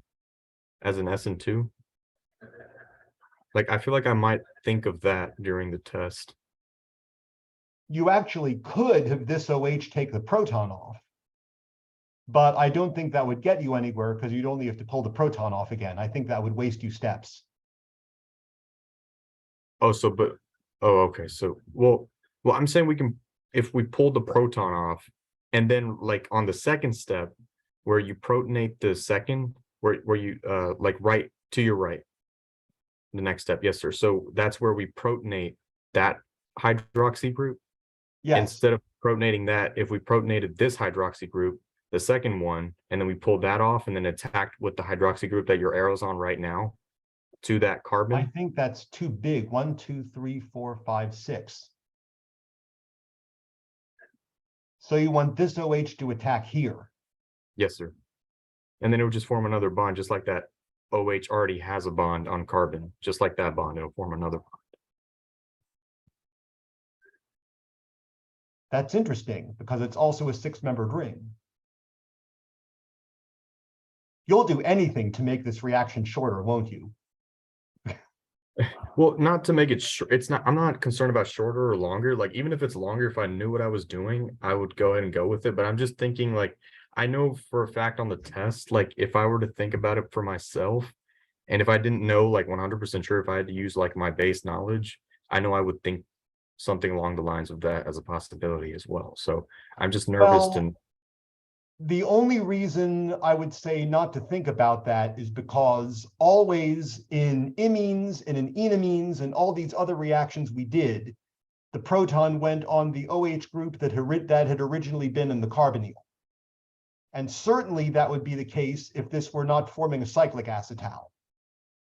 Speaker 2: as an SN2? Like, I feel like I might think of that during the test.
Speaker 1: You actually could have this OH take the proton off, but I don't think that would get you anywhere because you'd only have to pull the proton off again. I think that would waste you steps.
Speaker 2: Oh, okay. So, well, I'm saying we can, if we pull the proton off and then like on the second step where you protonate the second, where you, like right to your right, the next step. Yes, sir. So that's where we protonate that hydroxy group.
Speaker 1: Yes.
Speaker 2: Instead of protonating that, if we protonated this hydroxy group, the second one, and then we pulled that off and then attacked with the hydroxy group that your arrow's on right now to that carbon.
Speaker 1: I think that's too big. 1, 2, 3, 4, 5, 6. So you want this OH to attack here.
Speaker 2: Yes, sir. And then it would just form another bond just like that OH already has a bond on carbon, just like that bond, it'll form another bond.
Speaker 1: That's interesting because it's also a six-membered ring. You'll do anything to make this reaction shorter, won't you?
Speaker 2: Well, not to make it short. It's not, I'm not concerned about shorter or longer. Like, even if it's longer, if I knew what I was doing, I would go ahead and go with it. But I'm just thinking, like, I know for a fact on the test, like, if I were to think about it for myself, and if I didn't know, like, 100% sure if I had to use, like, my base knowledge, I know I would think something along the lines of that as a possibility as well. So I'm just nervous
Speaker 1: Well,
Speaker 2: to.
Speaker 1: the only reason I would say not to think about that is because always in imines and in enamines and all these other reactions we did, the proton went on the OH group that had originally been in the carbonyl. And certainly that would be the case if this were not forming a cyclic acetal.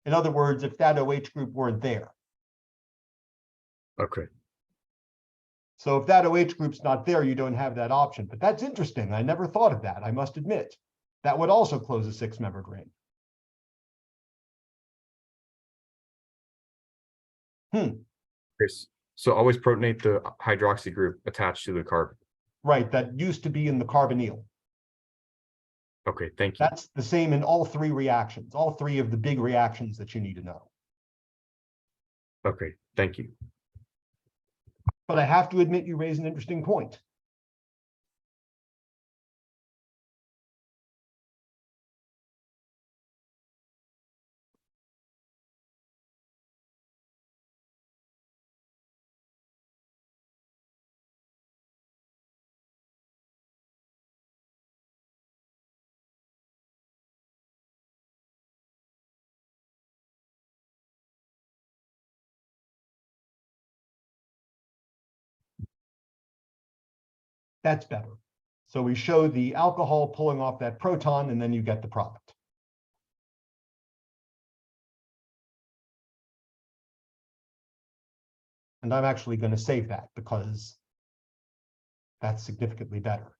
Speaker 1: In other words, if that OH group weren't there.
Speaker 2: Okay.
Speaker 1: So if that OH group's not there, you don't have that option. But that's interesting. I never thought of that, I must admit. That would also close a six-membered ring.
Speaker 2: Chris, so always protonate the hydroxy group attached to the carbon.
Speaker 1: Right, that used to be in the carbonyl.
Speaker 2: Okay, thank you.
Speaker 1: That's the same in all three reactions, all three of the big reactions that you need to know.
Speaker 2: Okay, thank you.
Speaker 1: But I have to admit you raise an interesting point. That's better. So we show the alcohol pulling off that proton, and then you get the product. And I'm actually going to save that because that's significantly better.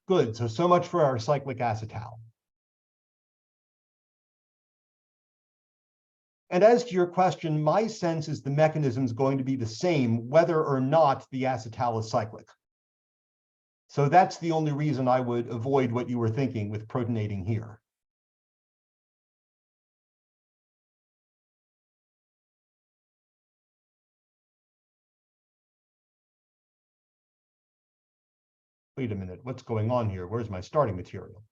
Speaker 1: Good, so much for our cyclic acetal. And as to your question, my sense is the mechanism is going to be the same whether or not the acetal is cyclic. So that's the only reason I would avoid what you were thinking with protonating here. Wait a minute, what's going on here? Where's my starting material?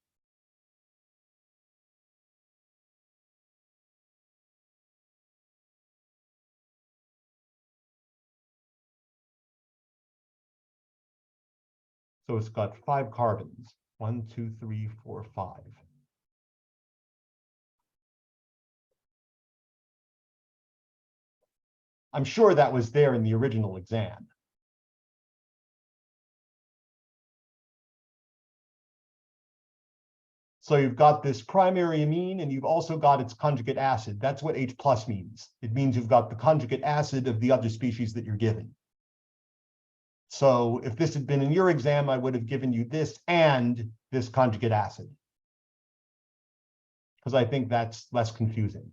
Speaker 1: So it's got 5 carbons. 1, 2, 3, 4, 5. I'm sure that was there in the original exam. So you've got this primary amine, and you've also got its conjugate acid. That's what H+ means. It means you've got the conjugate acid of the other species that you're given. So if this had been in your exam, I would have given you this and this conjugate acid, because I think that's less confusing.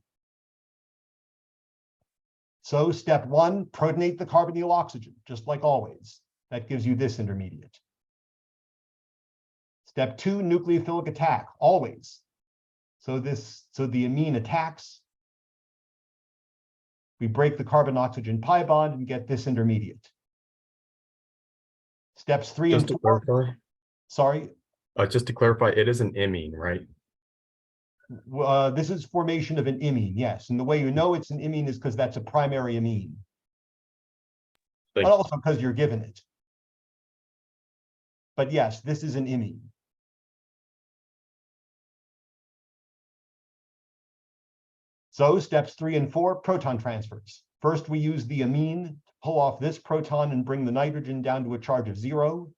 Speaker 1: So step 1, protonate the carbonyl oxygen, just like always. That gives you this intermediate. Step 2, nucleophilic attack, always. So the amine attacks. We break the carbon-oxygen pi bond and get this intermediate. Steps 3
Speaker 2: Just
Speaker 1: and
Speaker 2: 4.
Speaker 1: To
Speaker 2: clarify.
Speaker 1: Sorry.
Speaker 2: Just to clarify, it is an imine, right?
Speaker 1: This is formation of an imine, yes. And the way you know it's an imine is because that's a primary amine. But also because you're given it. But yes, this is an imine. So steps 3 and 4, proton transfers. First, we use the amine to pull off this proton and bring the nitrogen down to a charge of 0.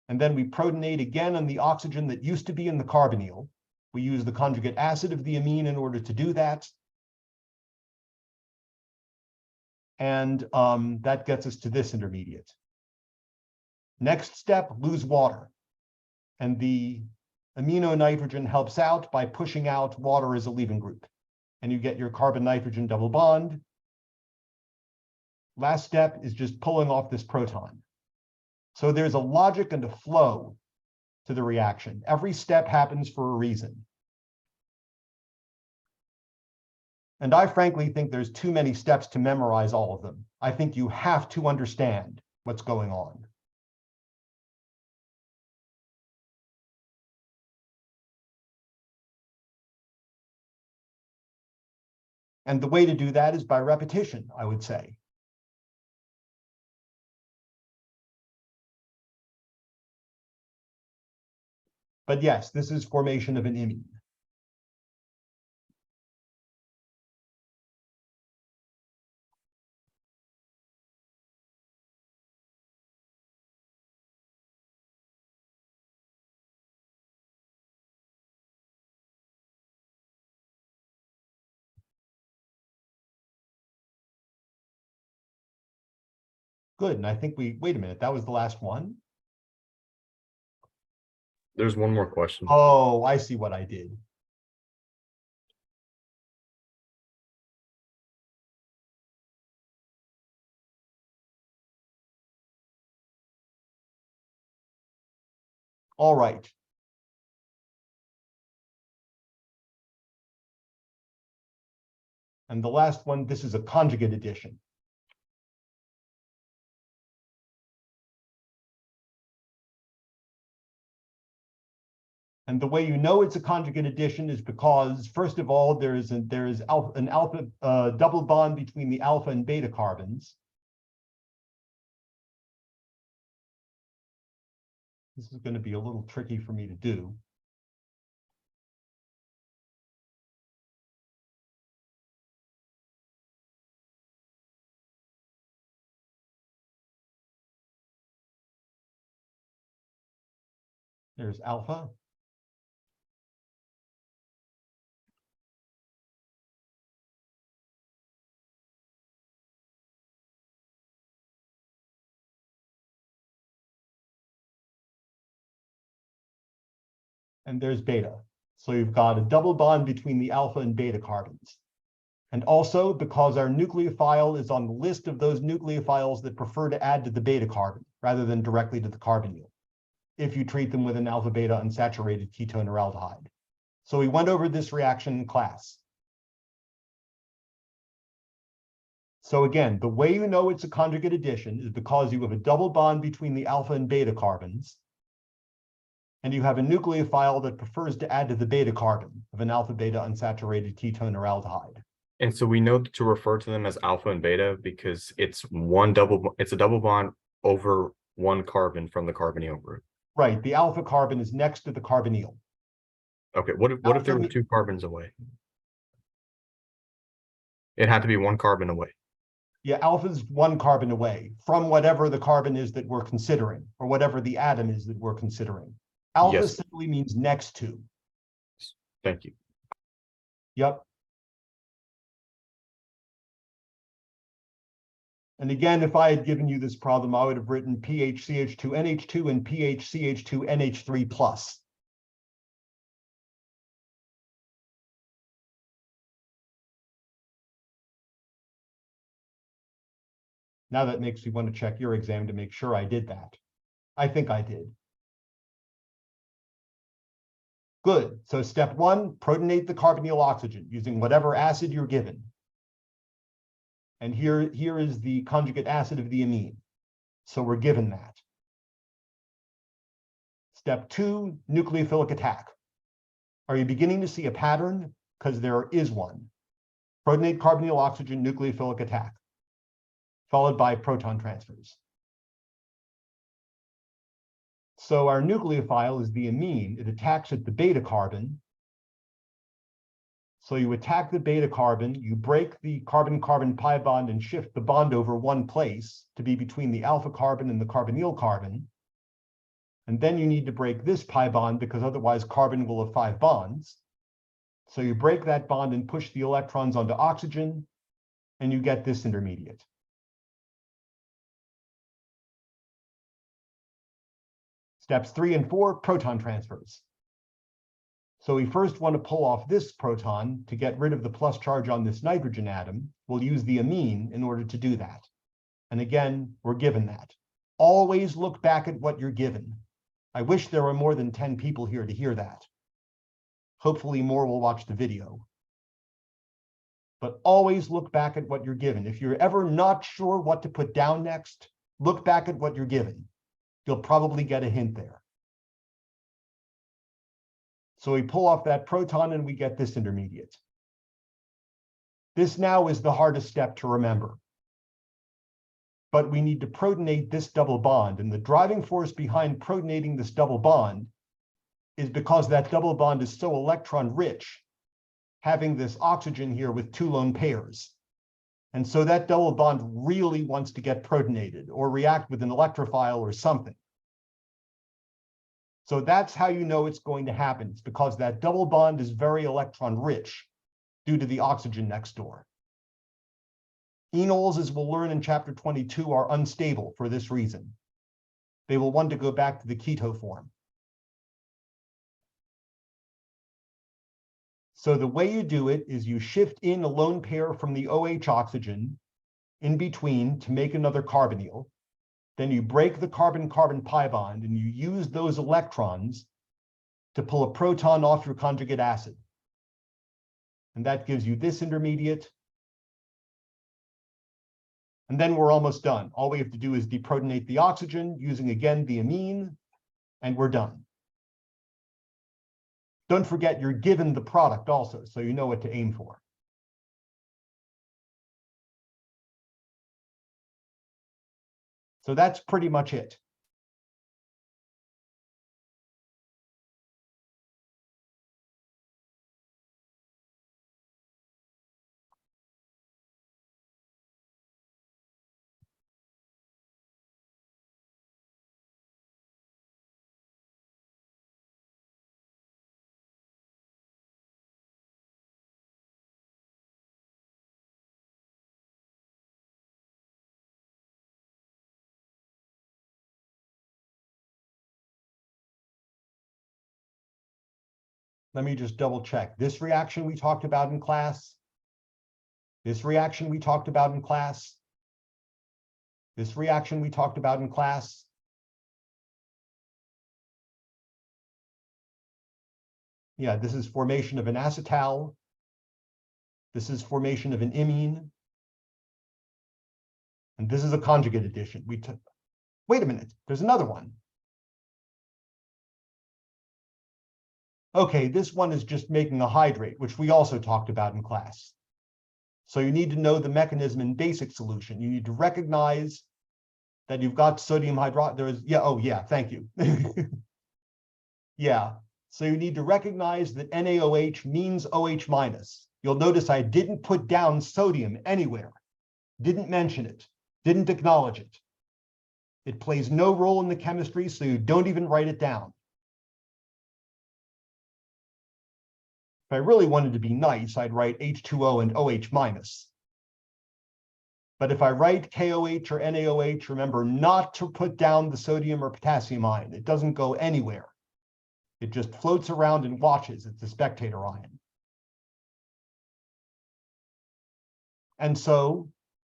Speaker 1: And then we protonate again on the oxygen that used to be in the carbonyl. We use the conjugate acid of the amine in order to do that. And that gets us to this intermediate. Next step, lose water. And the amino nitrogen helps out by pushing out water as a leaving group. And you get your carbon-nitrogen double bond. Last step is just pulling off this proton. So there's a logic and a flow to the reaction. Every step happens for a reason. And I frankly think there's too many steps to memorize all of them. I think you have to understand what's going on. And the way to do that is by repetition, I would say. But yes, this is formation of an imine. Good, and I think wait a minute, that was the last one?
Speaker 2: There's one more question.
Speaker 1: Oh, I see what I did. All right. And the last one, this is a conjugate addition. And the way you know it's a conjugate addition is because, first of all, there is an alpha double bond between the alpha and beta carbons. This is going to be a little tricky for me to do. There's alpha. And there's beta. So you've got a double bond between the alpha and beta carbons. And also, because our nucleophile is on the list of those nucleophiles that prefer to add to the beta carbon rather than directly to the carbonyl, if you treat them with an alpha beta unsaturated ketone or aldehyde. So we went over this reaction in class. So again, the way you know it's a conjugate addition is because you have a double bond between the alpha and beta carbons, and you have a nucleophile that prefers to add to the beta carbon of an alpha beta unsaturated ketone or aldehyde.
Speaker 2: And so we know to refer to them as alpha and beta because it's a double bond over one carbon from the carbonyl group.
Speaker 1: Right, the alpha carbon is next to the carbonyl.
Speaker 2: Okay, what if there were 2 carbons away? It had to be 1 carbon away.
Speaker 1: Yeah, alpha is 1 carbon away from whatever the carbon is that we're considering, or whatever the atom is that we're considering. Alpha
Speaker 2: Yes.
Speaker 1: simply means next to.
Speaker 2: Thank you.
Speaker 1: Yep. And again, if I had given you this problem, I would have written PHCH2NH2 and PHCH2NH3 plus. Now that makes me want to check your exam to make sure I did that. I think I did. Good. So step 1, protonate the carbonyl oxygen using whatever acid you're given. And here is the conjugate acid of the amine. So we're given that. Step 2, nucleophilic attack. Are you beginning to see a pattern? Because there is one. Protonate carbonyl oxygen nucleophilic attack, followed by proton transfers. So our nucleophile is the amine. It attacks at the beta carbon. So you attack the beta carbon, you break the carbon-carbon pi bond and shift the bond over one place to be between the alpha carbon and the carbonyl carbon. And then you need to break this pi bond because otherwise carbon will have 5 bonds. So you break that bond and push the electrons onto oxygen, and you get this intermediate. Steps 3 and 4, proton transfers. So we first want to pull off this proton to get rid of the plus charge on this nitrogen atom. We'll use the amine in order to do that. And again, we're given that. Always look back at what you're given. I wish there were more than 10 people here to hear that. Hopefully more will watch the video. But always look back at what you're given. If you're ever not sure what to put down next, look back at what you're given. You'll probably get a hint there. So we pull off that proton and we get this intermediate. This now is the hardest step to remember. But we need to protonate this double bond. And the driving force behind protonating this double bond is because that double bond is so electron rich, having this oxygen here with 2 lone pairs. And so that double bond really wants to get protonated or react with an electrophile or something. So that's how you know it's going to happen. It's because that double bond is very electron rich due to the oxygen next door. Enols, as we'll learn in chapter 22, are unstable for this reason. They will want to go back to the keto form. So the way you do it is you shift in a lone pair from the OH oxygen in between to make another carbonyl. Then you break the carbon-carbon pi bond and you use those electrons to pull a proton off your conjugate acid. And that gives you this intermediate. And then we're almost done. All we have to do is deprotonate the oxygen using, again, the amine, and we're done. Don't forget you're given the product also, so you know what to aim for. So that's pretty much it. Let me just double check. This reaction we talked about in class. This reaction we talked about in class. This reaction we talked about in class. Yeah, this is formation of an acetal. This is formation of an imine. And this is a conjugate addition. Wait a minute, there's another one. Okay, this one is just making a hydrate, which we also talked about in class. So you need to know the mechanism in basic solution. You need to recognize that you've got sodium hydroxide. Thank you. Yeah, so you need to recognize that NaOH means OH minus. You'll notice I didn't put down sodium anywhere, didn't mention it, didn't acknowledge it. It plays no role in the chemistry, so you don't even write it down. If I really wanted to be nice, I'd write H2O and OH minus. But if I write KOH or NaOH, remember not to put down the sodium or potassium ion. It doesn't go anywhere. It just floats around and watches. It's a spectator ion. And so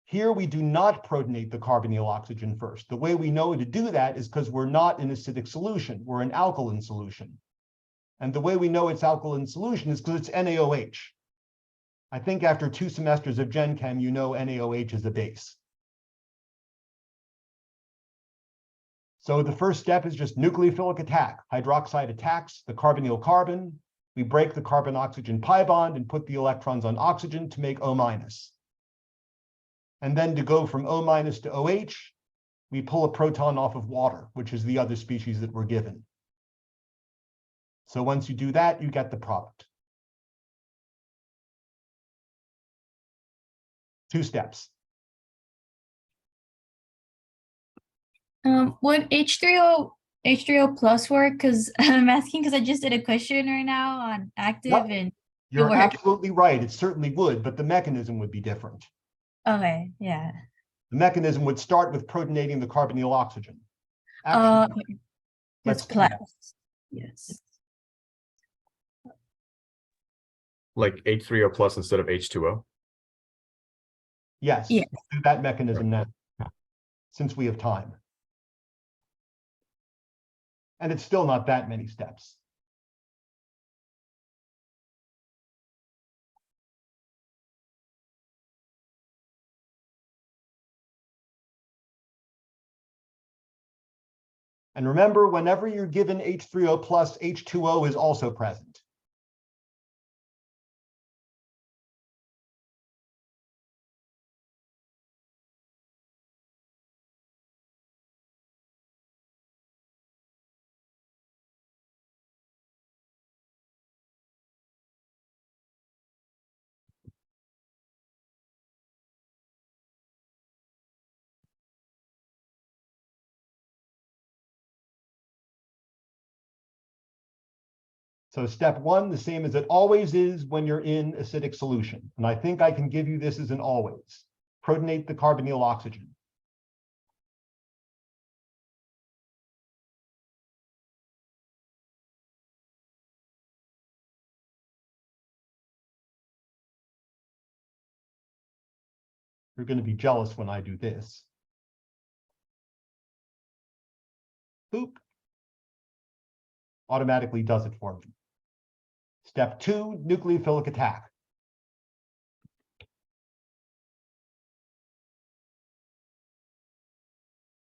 Speaker 1: here we do not protonate the carbonyl oxygen first. The way we know to do that is because we're not in acidic solution. We're in alkaline solution. And the way we know it's alkaline solution is because it's NaOH. I think after 2 semesters of Gen Chem, you know NaOH is a base. So the first step is just nucleophilic attack. Hydroxide attacks the carbonyl carbon. We break the carbon-oxygen pi bond and put the electrons on oxygen to make O minus. And then to go from O minus to OH, we pull a proton off of water, which is the other species that we're given. So once you do that, you get the product. 2 steps.
Speaker 3: Would H3O plus work? Because I'm asking because I just did a question right now on active and
Speaker 1: You're absolutely right. It certainly would, but the mechanism would be different.
Speaker 3: Okay, yeah.
Speaker 1: The mechanism would start with protonating the carbonyl oxygen. Actually, Let's
Speaker 3: It's
Speaker 1: do that.
Speaker 3: plus. Yes.
Speaker 2: Like H3O plus instead of H2O?
Speaker 1: Yes,
Speaker 3: Yeah.
Speaker 1: do that mechanism now, since we have time. And it's still not that many steps. And remember, whenever you're given H3O plus, H2O is also present. So step one, the same as it always is when you're in acidic solution. And I think I can give you this as an always. Protonate the carbonyl oxygen. You're going to be jealous when I do this. Boop. Automatically does it for me. Step two, nucleophilic attack.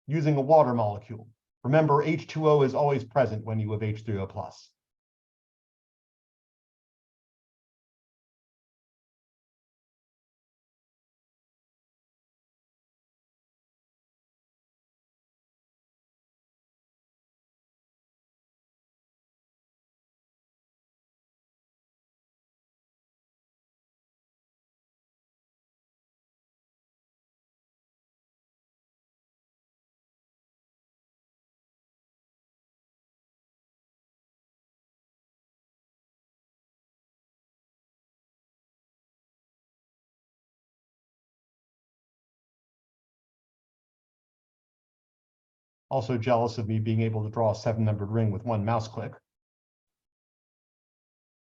Speaker 1: Using a water molecule. Remember, H2O is always present when you have H3O plus. Also jealous of me being able to draw a 7-numbered ring with one mouse click.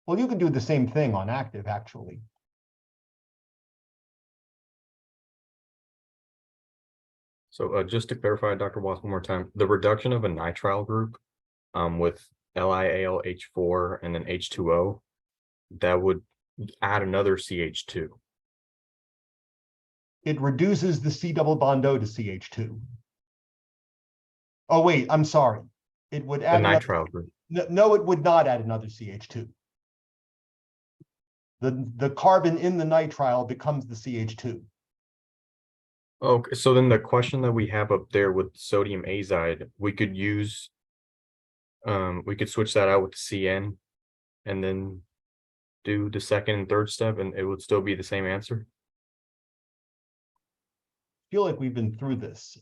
Speaker 1: Well, you can do the same thing on active, actually.
Speaker 2: So just to clarify, Dr. Watts, one more time, the reduction of a nitrile group with LiAlH4 and then H2O, that would add another CH2.
Speaker 1: It reduces the C double bond O to CH2. Oh, wait, I'm sorry. It would
Speaker 2: The
Speaker 1: add another,
Speaker 2: nitrile group.
Speaker 1: no, it would not add another CH2. The carbon in the nitrile becomes the CH2.
Speaker 2: Okay, so then the question that we have up there with sodium azide, we could use, we could switch that out with CN and then do the second and third step and it would still be the same answer?
Speaker 1: Feel like we've been through this.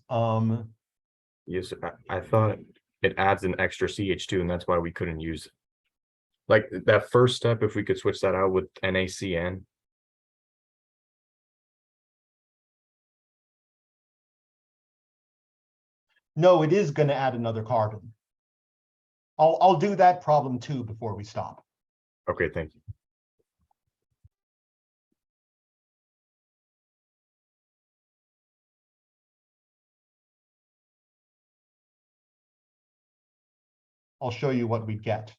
Speaker 2: Yes, I thought it adds an extra CH2 and that's why we couldn't use it. Like that first step, if we could switch that out with NaCN.
Speaker 1: No, it is going to add another carbon. I'll do that problem too before we stop.
Speaker 2: Okay, thank you.
Speaker 1: I'll show you what we get.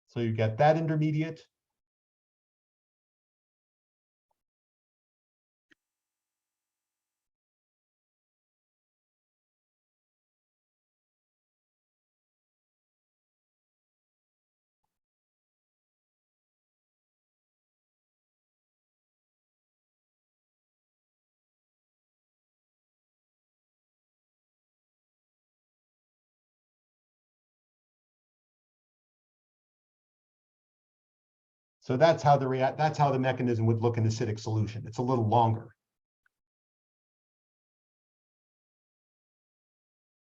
Speaker 1: So you get that intermediate. So that's how the mechanism would look in acidic solution. It's a little longer.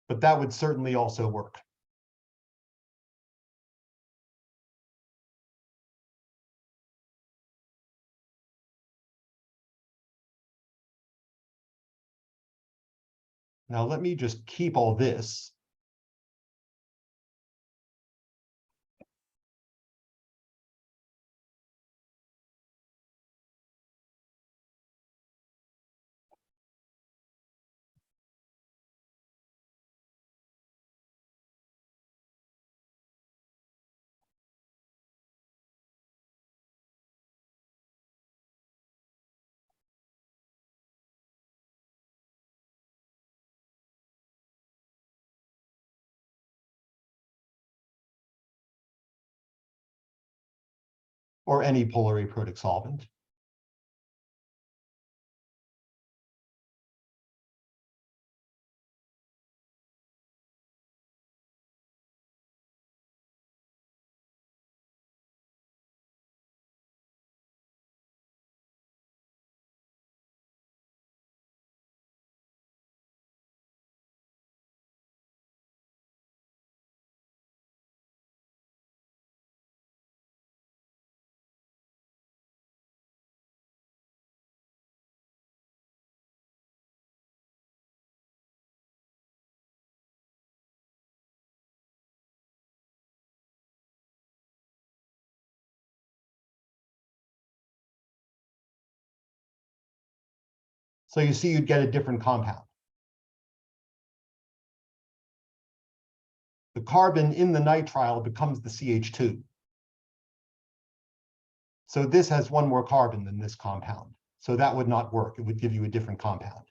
Speaker 1: But that would certainly also work. Now let me just keep all this. Or any polar aprotic solvent. So you see you'd get a different compound. The carbon in the nitrile becomes the CH2. So this has one more carbon than this compound. So that would not work. It would give you a different compound.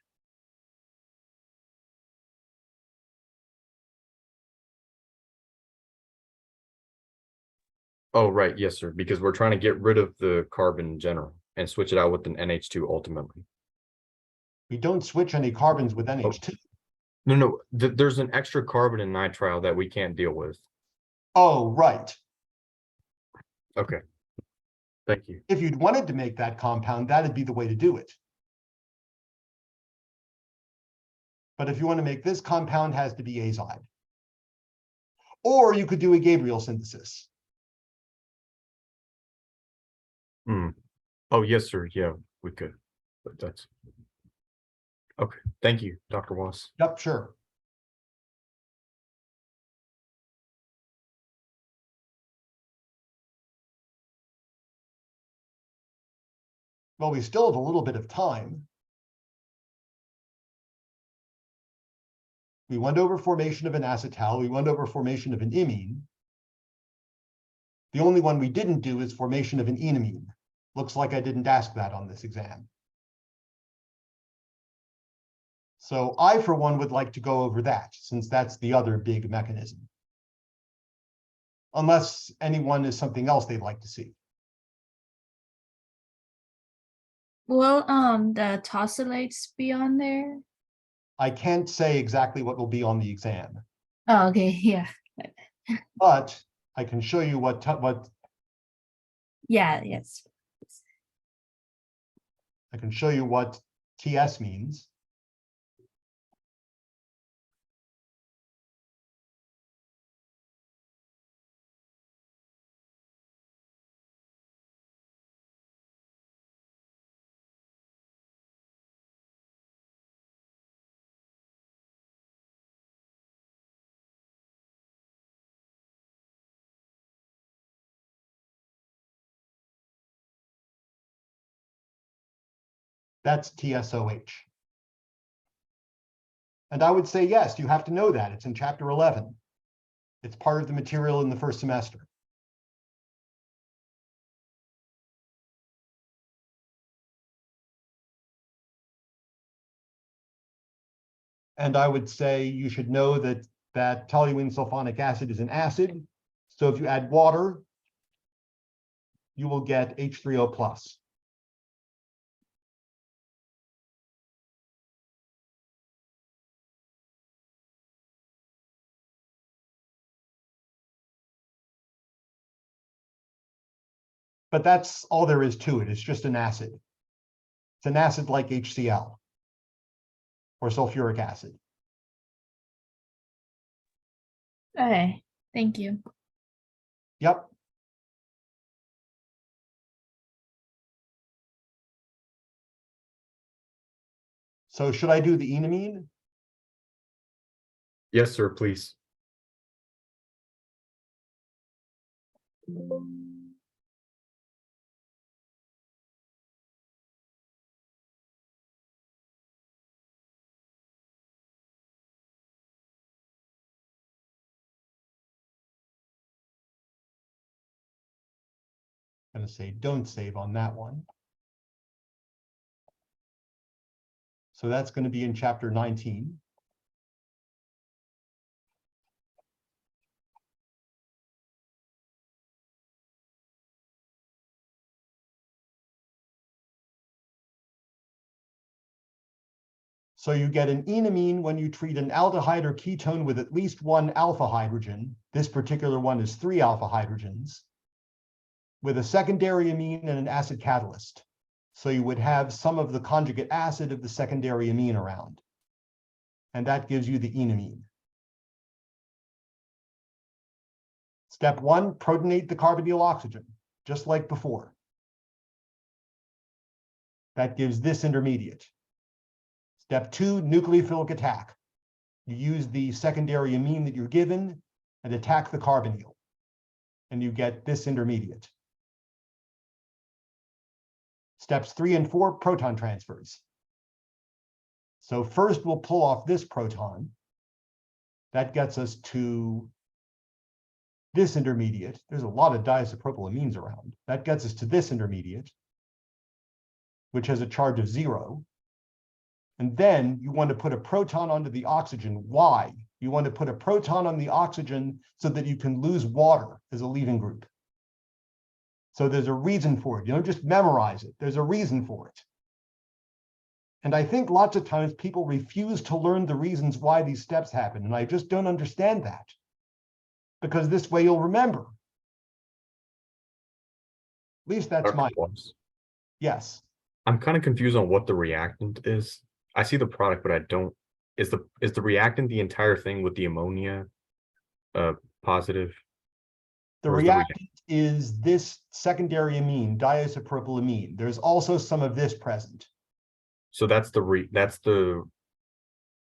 Speaker 2: Oh, right. Yes, sir. Because we're trying to get rid of the carbon in general and switch it out with an NH2 ultimately.
Speaker 1: We don't switch any carbons with NH2.
Speaker 2: No, there's an extra carbon in nitrile that we can't deal with.
Speaker 1: Oh, right.
Speaker 2: Okay. Thank you.
Speaker 1: If you'd wanted to make that compound, that'd be the way to do it. But if you want to make this compound, it has to be azide. Or you could do a Gabriel synthesis.
Speaker 2: Oh, yes, sir. Yeah, we could. But that's okay. Thank you, Dr. Wass.
Speaker 1: Yep, sure. Well, we still have a little bit of time. We went over formation of an acetal. We went over formation of an imine. The only one we didn't do is formation of an enamine. Looks like I didn't ask that on this exam. So I, for one, would like to go over that, since that's the other big mechanism. Unless anyone is something else they'd like to see.
Speaker 3: Will the tosylates be on there?
Speaker 1: I can't say exactly what will be on the exam,
Speaker 3: Oh, okay, yeah.
Speaker 1: but I can show you what
Speaker 3: Yeah, yes.
Speaker 1: I can show you what TS means. That's TSOH. And I would say, yes, you have to know that. It's in chapter 11. It's part of the material in the first semester. And I would say you should know that toluene sulfonic acid is an acid. So if you add water, you will get H3O plus. But that's all there is to it. It's just an acid. It's an acid like HCl or sulfuric acid.
Speaker 3: Okay, thank you.
Speaker 1: Yep. So should I do the enamine?
Speaker 2: Yes, sir, please.
Speaker 1: I'm going to say don't save on that one. So that's going to be in chapter 19. So you get an enamine when you treat an aldehyde or ketone with at least one alpha hydrogen. This particular one is 3 alpha hydrogens, with a secondary amine and an acid catalyst. So you would have some of the conjugate acid of the secondary amine around. And that gives you the enamine. Step 1, protonate the carbonyl oxygen, just like before. That gives this intermediate. Step 2, nucleophilic attack. You use the secondary amine that you're given and attack the carbonyl, and you get this intermediate. Steps 3 and 4, proton transfers. So first we'll pull off this proton. That gets us to this intermediate. There's a lot of diisopropylamines around. That gets us to this intermediate, which has a charge of 0. And then you want to put a proton onto the oxygen. Why? You want to put a proton on the oxygen so that you can lose water as a leaving group. So there's a reason for it. You don't just memorize it. There's a reason for it. And I think lots of times people refuse to learn the reasons why these steps happen. And I just don't understand that. Because this way you'll remember. At least that's
Speaker 2: Dr.
Speaker 1: my,
Speaker 2: Plums.
Speaker 1: yes.
Speaker 2: I'm kind of confused on what the reactant is. I see the product, but I don't. Is the reactant the entire thing with the ammonia positive?
Speaker 1: The
Speaker 2: Or is
Speaker 1: reactant is this secondary amine, diisopropylamine. There's also some of this present.
Speaker 2: So that's the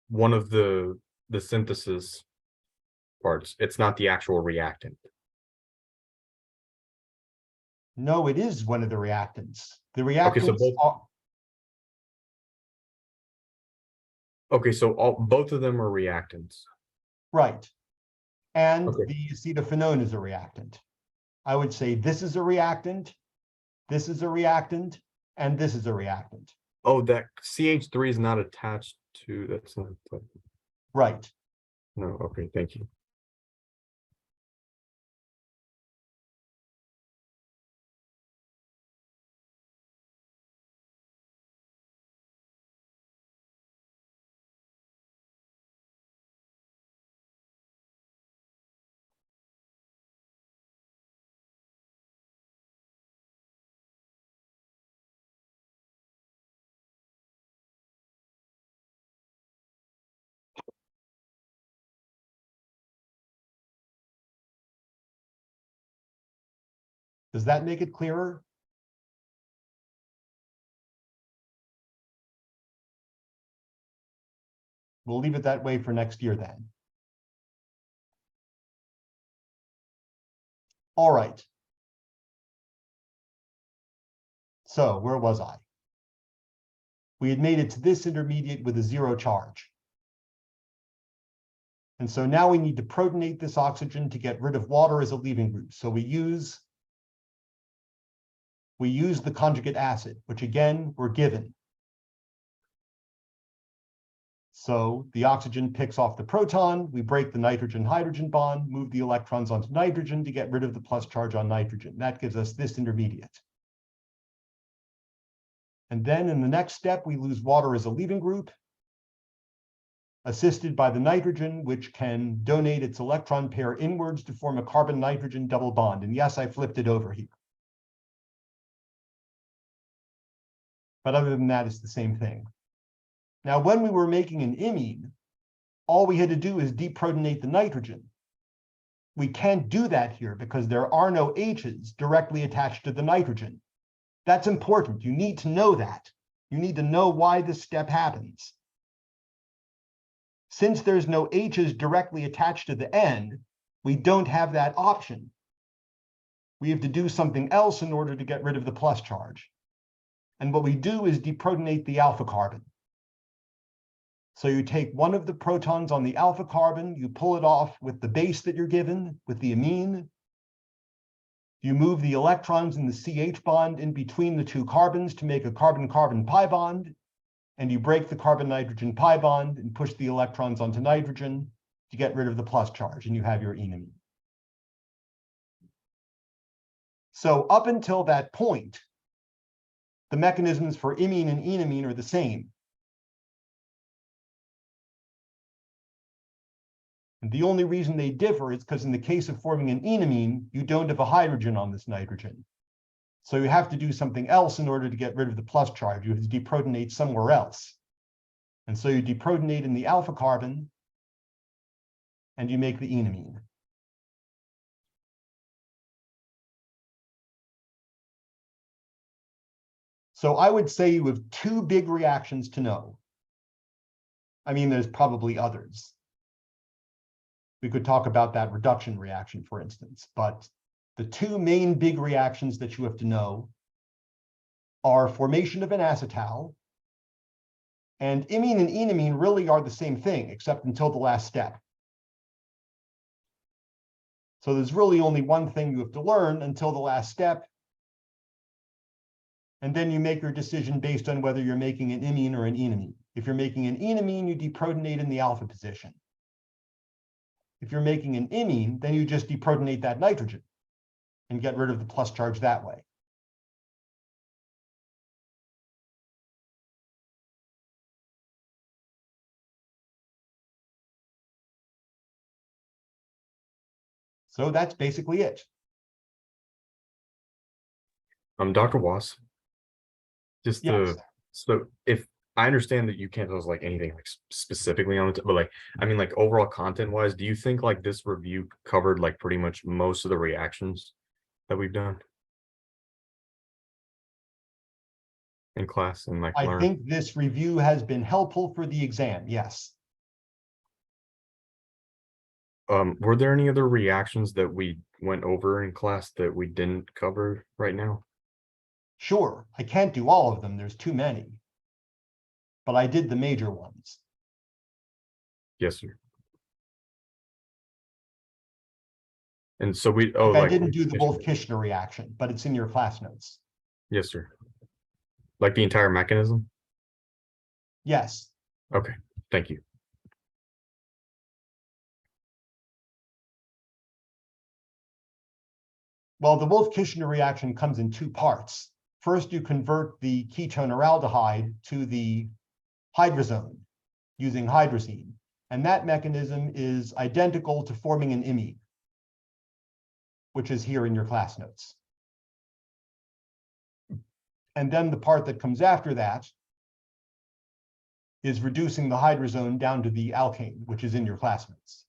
Speaker 2: one of the synthesis parts. It's not the actual reactant.
Speaker 1: No, it is one of the reactants. The
Speaker 2: Okay, so
Speaker 1: reactants are,
Speaker 2: both of them are reactants.
Speaker 1: right. And
Speaker 2: Okay.
Speaker 1: the acetophenone is a reactant. I would say this is a reactant, this is a reactant, and this is a reactant.
Speaker 2: Oh, that CH3 is not attached to, that's not,
Speaker 1: Right.
Speaker 2: no, okay, thank you.
Speaker 1: Does that make it clearer? We'll leave it that way for next year then. All right. So where was I? We had made it to this intermediate with a 0 charge. And so now we need to protonate this oxygen to get rid of water as a leaving group. So we use the conjugate acid, which again, we're given. So the oxygen picks off the proton, we break the nitrogen-hydrogen bond, move the electrons onto nitrogen to get rid of the plus charge on nitrogen. That gives us this intermediate. And then in the next step, we lose water as a leaving group, assisted by the nitrogen, which can donate its electron pair inwards to form a carbon-nitrogen double bond. And yes, I flipped it over here. But other than that, it's the same thing. Now, when we were making an imine, all we had to do is deprotonate the nitrogen. We can't do that here because there are no H's directly attached to the nitrogen. That's important. You need to know that. You need to know why this step happens. Since there's no H's directly attached to the end, we don't have that option. We have to do something else in order to get rid of the plus charge. And what we do is deprotonate the alpha carbon. So you take one of the protons on the alpha carbon, you pull it off with the base that you're given, with the amine. You move the electrons in the CH bond in between the two carbons to make a carbon-carbon pi bond, and you break the carbon-nitrogen pi bond and push the electrons onto nitrogen to get rid of the plus charge, and you have your enamine. So up until that point, the mechanisms for imine and enamine are the same. And the only reason they differ is because in the case of forming an enamine, you don't have a hydrogen on this nitrogen. So you have to do something else in order to get rid of the plus charge. You have to deprotonate somewhere else. And so you deprotonate in the alpha carbon, and you make the enamine. So I would say you have two big reactions to know. I mean, there's probably others. We could talk about that reduction reaction, for instance, but the two main big reactions that you have to know are formation of an acetal, and imine and enamine really are the same thing, except until the last step. So there's really only one thing you have to learn until the last step, and then you make your decision based on whether you're making an imine or an enamine. If you're making an enamine, you deprotonate in the alpha position. If you're making an imine, then you just deprotonate that nitrogen and get rid of the plus charge that way. So that's basically it.
Speaker 2: Dr. Wass, just
Speaker 1: Yes.
Speaker 2: so if I understand that you can't tell us like anything like specifically on it, but like, I mean, like overall content wise, do you think like this review covered like pretty much most of the reactions that we've done in class and like
Speaker 1: I
Speaker 2: learn?
Speaker 1: think this review has been helpful for the exam, yes.
Speaker 2: Were there any other reactions that we went over in class that we didn't cover right now?
Speaker 1: Sure, I can't do all of them, there's too many. But I did the major ones.
Speaker 2: Yes, sir. And so we,
Speaker 1: Like I didn't do the Wolff-Kishner reaction, but it's in your class notes.
Speaker 2: Yes, sir. Like the entire mechanism?
Speaker 1: Yes.
Speaker 2: Okay, thank you.
Speaker 1: Well, the Wolff-Kishner reaction comes in two parts. First, you convert the ketone araldehyde to the hydrazone using hydrazine. And that mechanism is identical to forming an imine, which is here in your class notes. And then the part that comes after that is reducing the hydrazone down to the alkane, which is in your class notes.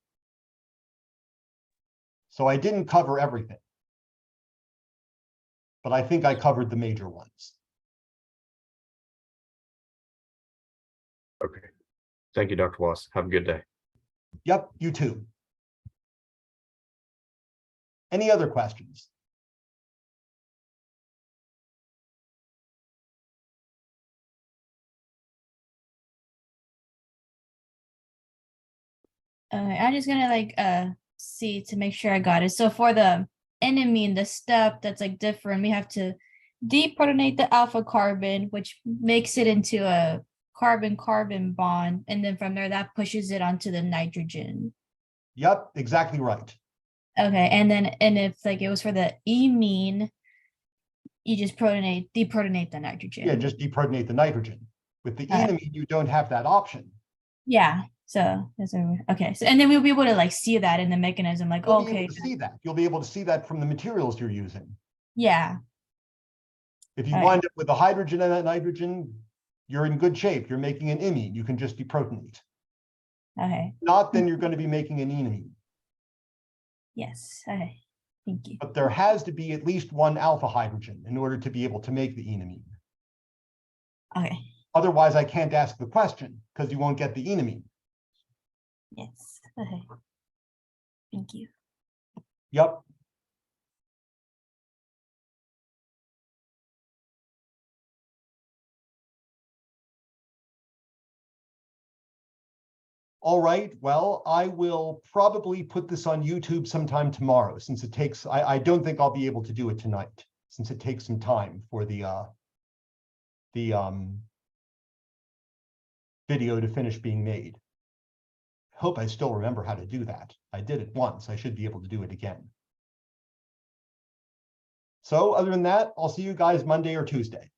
Speaker 1: So I didn't cover everything, but I think I covered the major ones.
Speaker 2: Okay. Thank you, Dr. Wass. Have a good day.
Speaker 1: Yep, you too. Any other questions?
Speaker 3: I'm just gonna like see to make sure I got it. So for the enamine, the step that's like different, we have to deprotonate the alpha carbon, which makes it into a carbon-carbon bond, and then from there that pushes it onto the nitrogen.
Speaker 1: Yep, exactly right.
Speaker 3: Okay, and if like it was for the imine, you just deprotonate the nitrogen.
Speaker 1: Yeah, just deprotonate the nitrogen. With the
Speaker 3: Alright.
Speaker 1: enamine, you don't have that option.
Speaker 3: Yeah. So that's okay. So and then we'll be able to like see that in the mechanism, like
Speaker 1: You'll be
Speaker 3: okay.
Speaker 1: able to see that. You'll be able to see that from the materials you're using.
Speaker 3: Yeah.
Speaker 1: If you
Speaker 3: Alright.
Speaker 1: wind up with a hydrogen and a nitrogen, you're in good shape. You're making an imine. You can just deprotonate.
Speaker 3: Okay.
Speaker 1: Not, then you're going to be making an enamine.
Speaker 3: Yes. Okay. Thank you.
Speaker 1: But there has to be at least one alpha hydrogen in order to be able to make the enamine.
Speaker 3: Okay.
Speaker 1: Otherwise, I can't ask the question because you won't get the enamine.
Speaker 3: Yes. Okay. Thank you.
Speaker 1: Yep. All right, well, I will probably put this on YouTube sometime tomorrow, since it takes, I don't think I'll be able to do it tonight, since it takes some time for the video to finish being made. Hope I still remember how to do that. I did it once, I should be able to do it again. So other than that, I'll see you guys Monday or Tuesday.